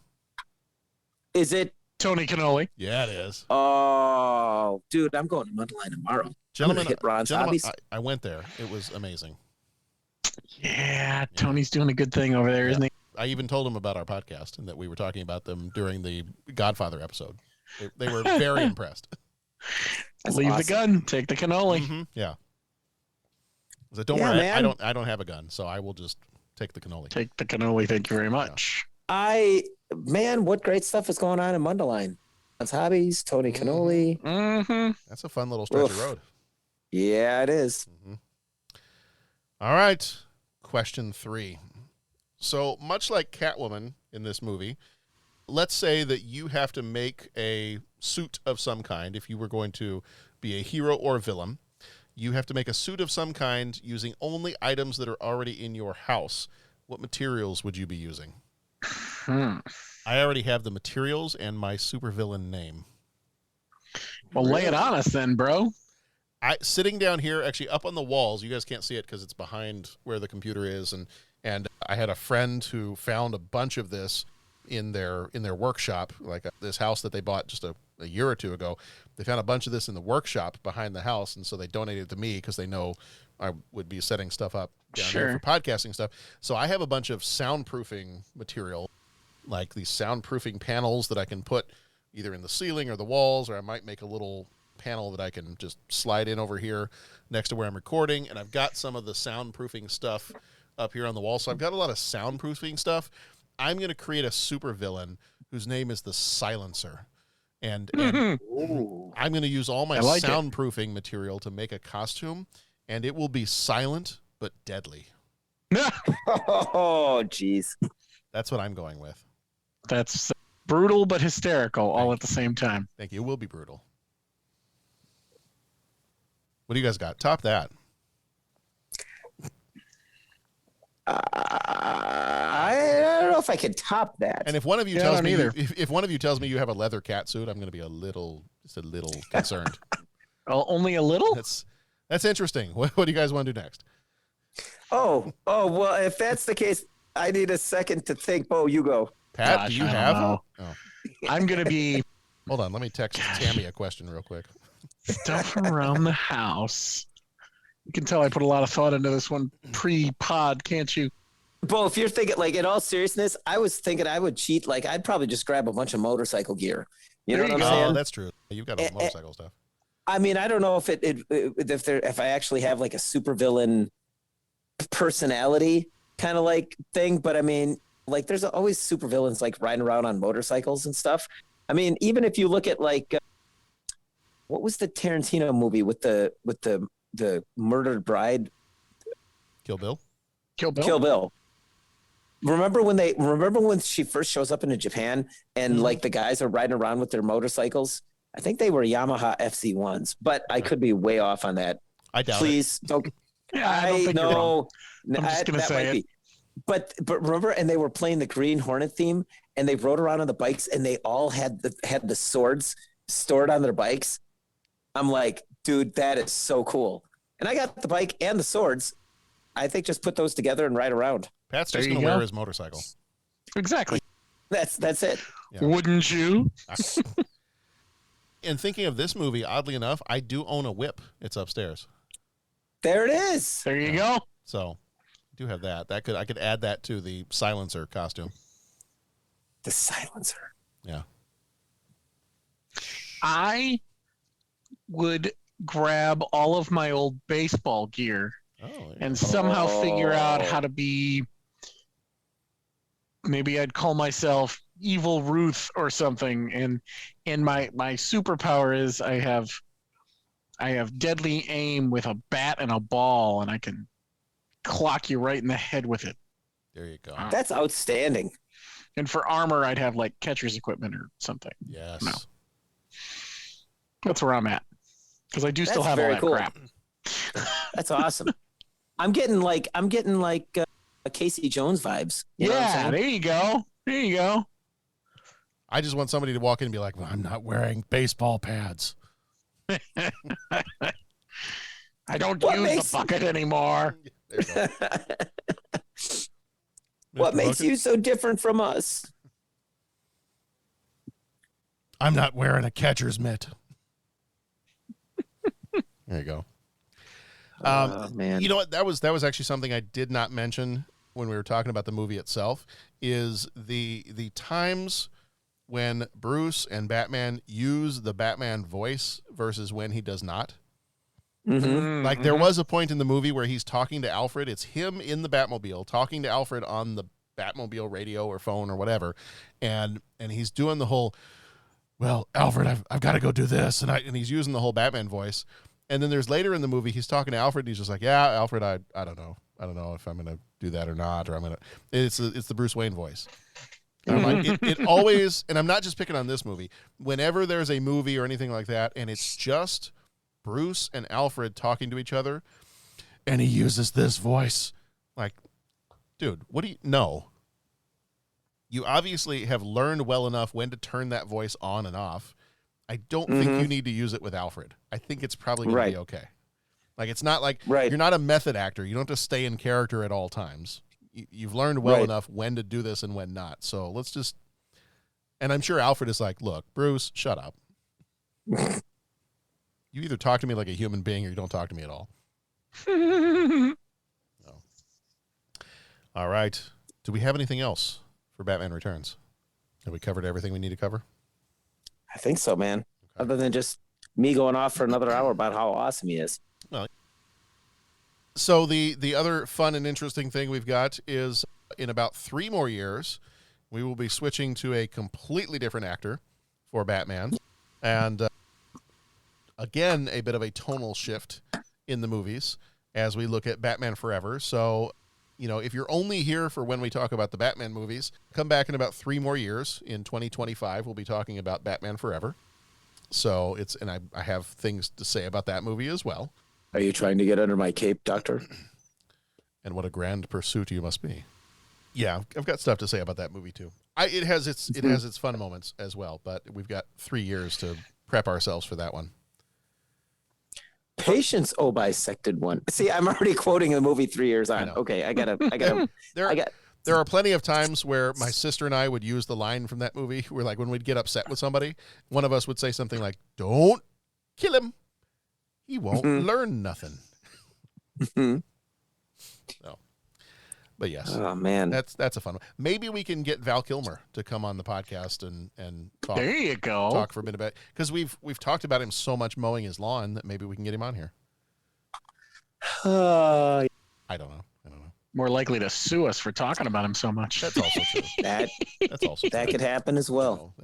Is it Tony Cannoli? Yeah, it is. Oh, dude, I'm going to Mundelein tomorrow. Gentlemen, hit Ron's Hobbies. I went there. It was amazing. Yeah, Tony's doing a good thing over there, isn't he? I even told him about our podcast and that we were talking about them during the Godfather episode. They were very impressed. Leave the gun, take the cannoli. Mm-hmm. Yeah. I said, don't worry, man. I don't have a gun, so I will just take the cannoli. Take the cannoli. Thank you very much. Man, what great stuff is going on in Mundelein? Ron's Hobbies, Tony Cannoli. Mm-hmm. That's a fun little stretch of road. Yeah, it is. Mm-hmm. All right. Question 3. So much like Catwoman in this movie, let's say that you have to make a suit of some kind. If you were going to be a hero or a villain, you have to make a suit of some kind using only items that are already in your house. What materials would you be using? I already have the materials and my supervillain name. Well, lay it on us then, bro. Sitting down here, actually up on the walls, you guys can't see it because it's behind where the computer is, and I had a friend who found a bunch of this in their workshop, like this house that they bought just a year or two ago. They found a bunch of this in the workshop behind the house, and so they donated it to me because they know I would be setting stuff up down here for podcasting stuff. So I have a bunch of soundproofing material, like these soundproofing panels that I can put either in the ceiling or the walls, or I might make a little panel that I can just slide in over here next to where I'm recording. And I've got some of the soundproofing stuff up here on the wall. So I've got a lot of soundproofing stuff. I'm going to create a supervillain whose name is the Silencer. And I'm going to use all my soundproofing material to make a costume, and it will be silent but deadly. Oh, jeez. That's what I'm going with. That's brutal but hysterical all at the same time. Thank you. It will be brutal. What do you guys got? Top that. I don't know if I could top that. And if one of you tells me, if one of you tells me you have a leather cat suit, I'm going to be just a little concerned. Only a little? That's interesting. What do you guys want to do next? Oh, well, if that's the case, I need a second to think. Bo, you go. Pat, do you have? Oh. I'm going to be. Hold on. Let me text Tammy a question real quick. Stuff around the house. You can tell I put a lot of thought into this one pre-pod, can't you? Bo, if you're thinking, like, in all seriousness, I was thinking I would cheat. Like, I'd probably just grab a bunch of motorcycle gear. You know what I'm saying? Oh, that's true. You've got all motorcycle stuff. I mean, I don't know if I actually have like a supervillain personality kind of like thing, but I mean, like, there's always supervillains like riding around on motorcycles and stuff. I mean, even if you look at like, what was the Tarantino movie with the murdered bride? Kill Bill. Kill Bill. Remember when she first shows up into Japan and like the guys are riding around with their motorcycles? I think they were Yamaha FC1s, but I could be way off on that. I doubt Please it. don't. Yeah, I don't think you're wrong. I'm just gonna say it. But remember, and they were playing the Green Hornet theme, and they rode around on the bikes, and they all had the swords stored on their bikes. I'm like, dude, that is so cool. And I got the bike and the swords. I think just put those together and ride around. Pat's just going to wear his motorcycle. Exactly. That's it. Yeah. Wouldn't you? And thinking of this movie, oddly enough, I do own a whip. It's upstairs. There it is. There you go. So I do have that. I could add that to the Silencer costume. The Silencer. Yeah. I would grab all of my old baseball gear and somehow figure out how to be. Maybe I'd call myself Evil Ruth or something, and my superpower is I have deadly aim with a bat and a ball, and I can clock you right in the head with it. There you go. That's outstanding. And for armor, I'd have like catcher's equipment or something. Yes. No. That's where I'm at. Because I do still have all very that cool. crap. That's awesome. I'm getting like Casey Jones vibes. You know what I'm Yeah, saying? there you go. There you go. I just want somebody to walk in and be like, well, I'm not wearing baseball pads. I don't use the bucket anymore. What makes Bucket? you so different from us? I'm not wearing a catcher's mitt. There you go. Man. You know what? That was actually something I did not mention when we were talking about the movie itself, is the times when Bruce and Batman use the Batman voice versus when he does not. Mm-hmm. Like there was a point in the movie where he's talking to Alfred. It's him in the Batmobile talking to Alfred on the Batmobile radio or phone or whatever, and he's doing the whole, well, Alfred, I've got to go do this, and he's using the whole Batman voice. And then there's later in the movie, he's talking to Alfred, and he's just like, yeah, Alfred, I don't know if I'm gonna do that or not, or I'm gonna. It's the Bruce Wayne voice. And I'm like, it always, and I'm not just picking on this movie. Whenever there's a movie or anything like that, and it's just Bruce and Alfred talking to each other, and he uses this voice, like, dude, what do you know? You obviously have learned well enough when to turn that voice on and off. I don't think you need to use it with Alfred. I think it's probably going to be okay. Like, it's not like you're not a method actor. You don't have to stay in character at all times. You've learned well enough when to do this and when not. So let's just, and I'm sure Alfred is like, look, Bruce, shut up. You either talk to me like a human being or you don't talk to me at all. No. All right. Do we have anything else for Batman Returns? Have we covered everything we need to cover? I think so, man. Okay. Other than just me going off for another hour about how awesome he is. Well, so the other fun and interesting thing we've got is in about 3 more years, we will be switching to a completely different actor for Batman. And again, a bit of a tonal shift in the movies as we look at Batman Forever. So, you know, if you're only here for when we talk about the Batman movies, come back in about 3 more years. In 2025, we'll be talking about Batman Forever. So I have things to say about that movie as well. Are you trying to get under my cape, Doctor? And what a grand pursuit you must be. Yeah, I've got stuff to say about that movie too. It has its fun moments as well, but we've got 3 years to prep ourselves for that one. Patience, oh bisected one. See, I'm already quoting the movie 3 years on. Okay, I gotta. There are plenty of times where my sister and I would use the line from that movie where, like, when we'd get upset with somebody, one of us would say something like, "Don't kill him. He won't learn nothing." So, but yes. Oh man, that's a fun one. Maybe we can get Val Kilmer to come on the podcast and talk. There you go. Talk for a bit about, because we've talked about him so much mowing his lawn that maybe we can get him on here. I don't know. More likely to sue us for talking about him so much. That's also true. That's also true. That could happen as well.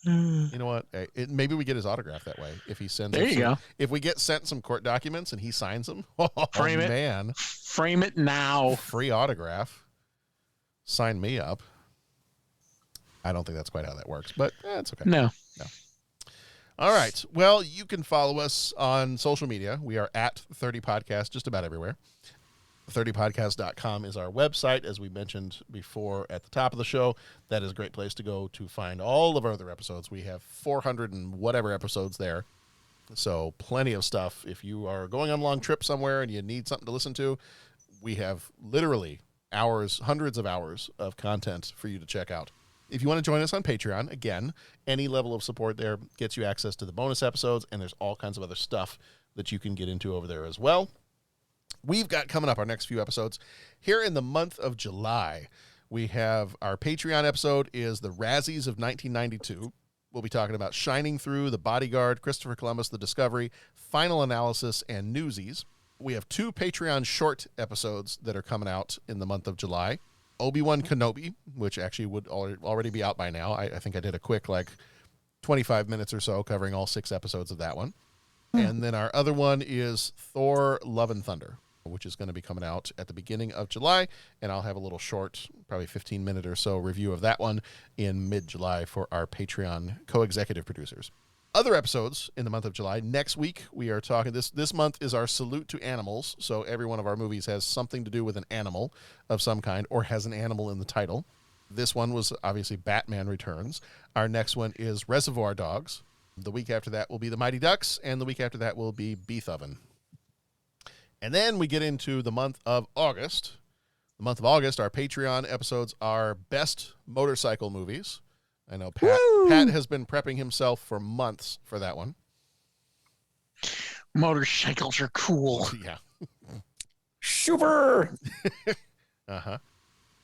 You know what? Maybe we get his autograph that way. If he sends, there you go. If we get sent some court documents and he signs them, frame it now. Free autograph. Sign me up. I don't think that's quite how that works, but it's okay. No. All right. Well, you can follow us on social media. We are at 30 Podcast just about everywhere. 30podcast.com is our website, as we mentioned before at the top of the show. That is a great place to go to find all of our other episodes. We have 400 and whatever episodes there. So plenty of stuff. If you are going on a long trip somewhere and you need something to listen to, we have literally hundreds of hours of content for you to check out. If you want to join us on Patreon, again, any level of support there gets you access to the bonus episodes, and there's all kinds of other stuff that you can get into over there as well. We've got coming up our next few episodes here in the month of July. We have our Patreon episode is the Razzies of 1992, we'll be talking about Shining Through, The Bodyguard, Christopher Columbus, The Discovery, Final Analysis, and Newsies. We have 2 Patreon short episodes that are coming out in the month of July. Obi-Wan Kenobi, which actually would already be out by now. I think I did a quick 25 minutes or so covering all 6 episodes of that one. And then our other one is Thor Love and Thunder, which is going to be coming out at the beginning of July. And I'll have a little short, probably 15-minute or so review of that one in mid-July for our Patreon co-executive producers. Other episodes in the month of July. Next week, we are talking, this month is our Salute to Animals. So every one of our movies has something to do with an animal of some kind or has an animal in the title. This one was obviously Batman Returns. Our next one is Reservoir Dogs. The week after that will be The Mighty Ducks. And the week after that will be Beethoven. And then we get into the month of August. The month of August, our Patreon episodes are Best Motorcycle Movies. I know Pat has been prepping himself for months for that one. Motorcycles are cool. Yeah. Super. Uh-huh.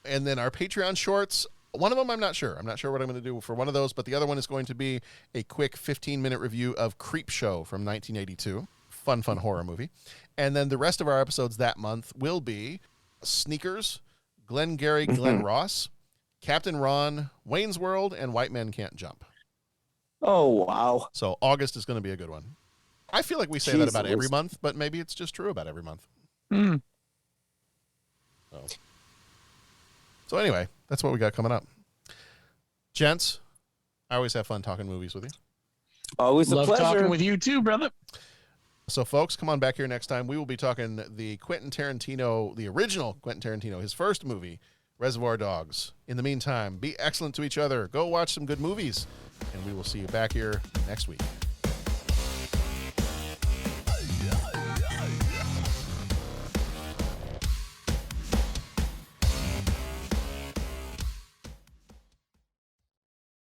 And then our Patreon shorts, one of them I'm not sure. I'm not sure what I'm going to do for one of those, but the other one is going to be a quick 15-minute review of Creepshow from 1982. Fun horror movie. And then the rest of our episodes that month will be Sneakers, Glengarry Glen Ross, Captain Ron, Wayne's World, and White Men Can't Jump. Oh, wow. So August is going to be a good one. I feel like we say that about every month, but maybe it's just true about every month. So anyway, that's what we got coming up. Gents, I always have fun talking movies with you. Always a Love pleasure. talking with you too, brother. So, folks, come on back here next time. We will be talking the Quentin Tarantino, the original Quentin Tarantino, his first movie, Reservoir Dogs. In the meantime, be excellent to each other. Go watch some good movies, and we will see you back here next week.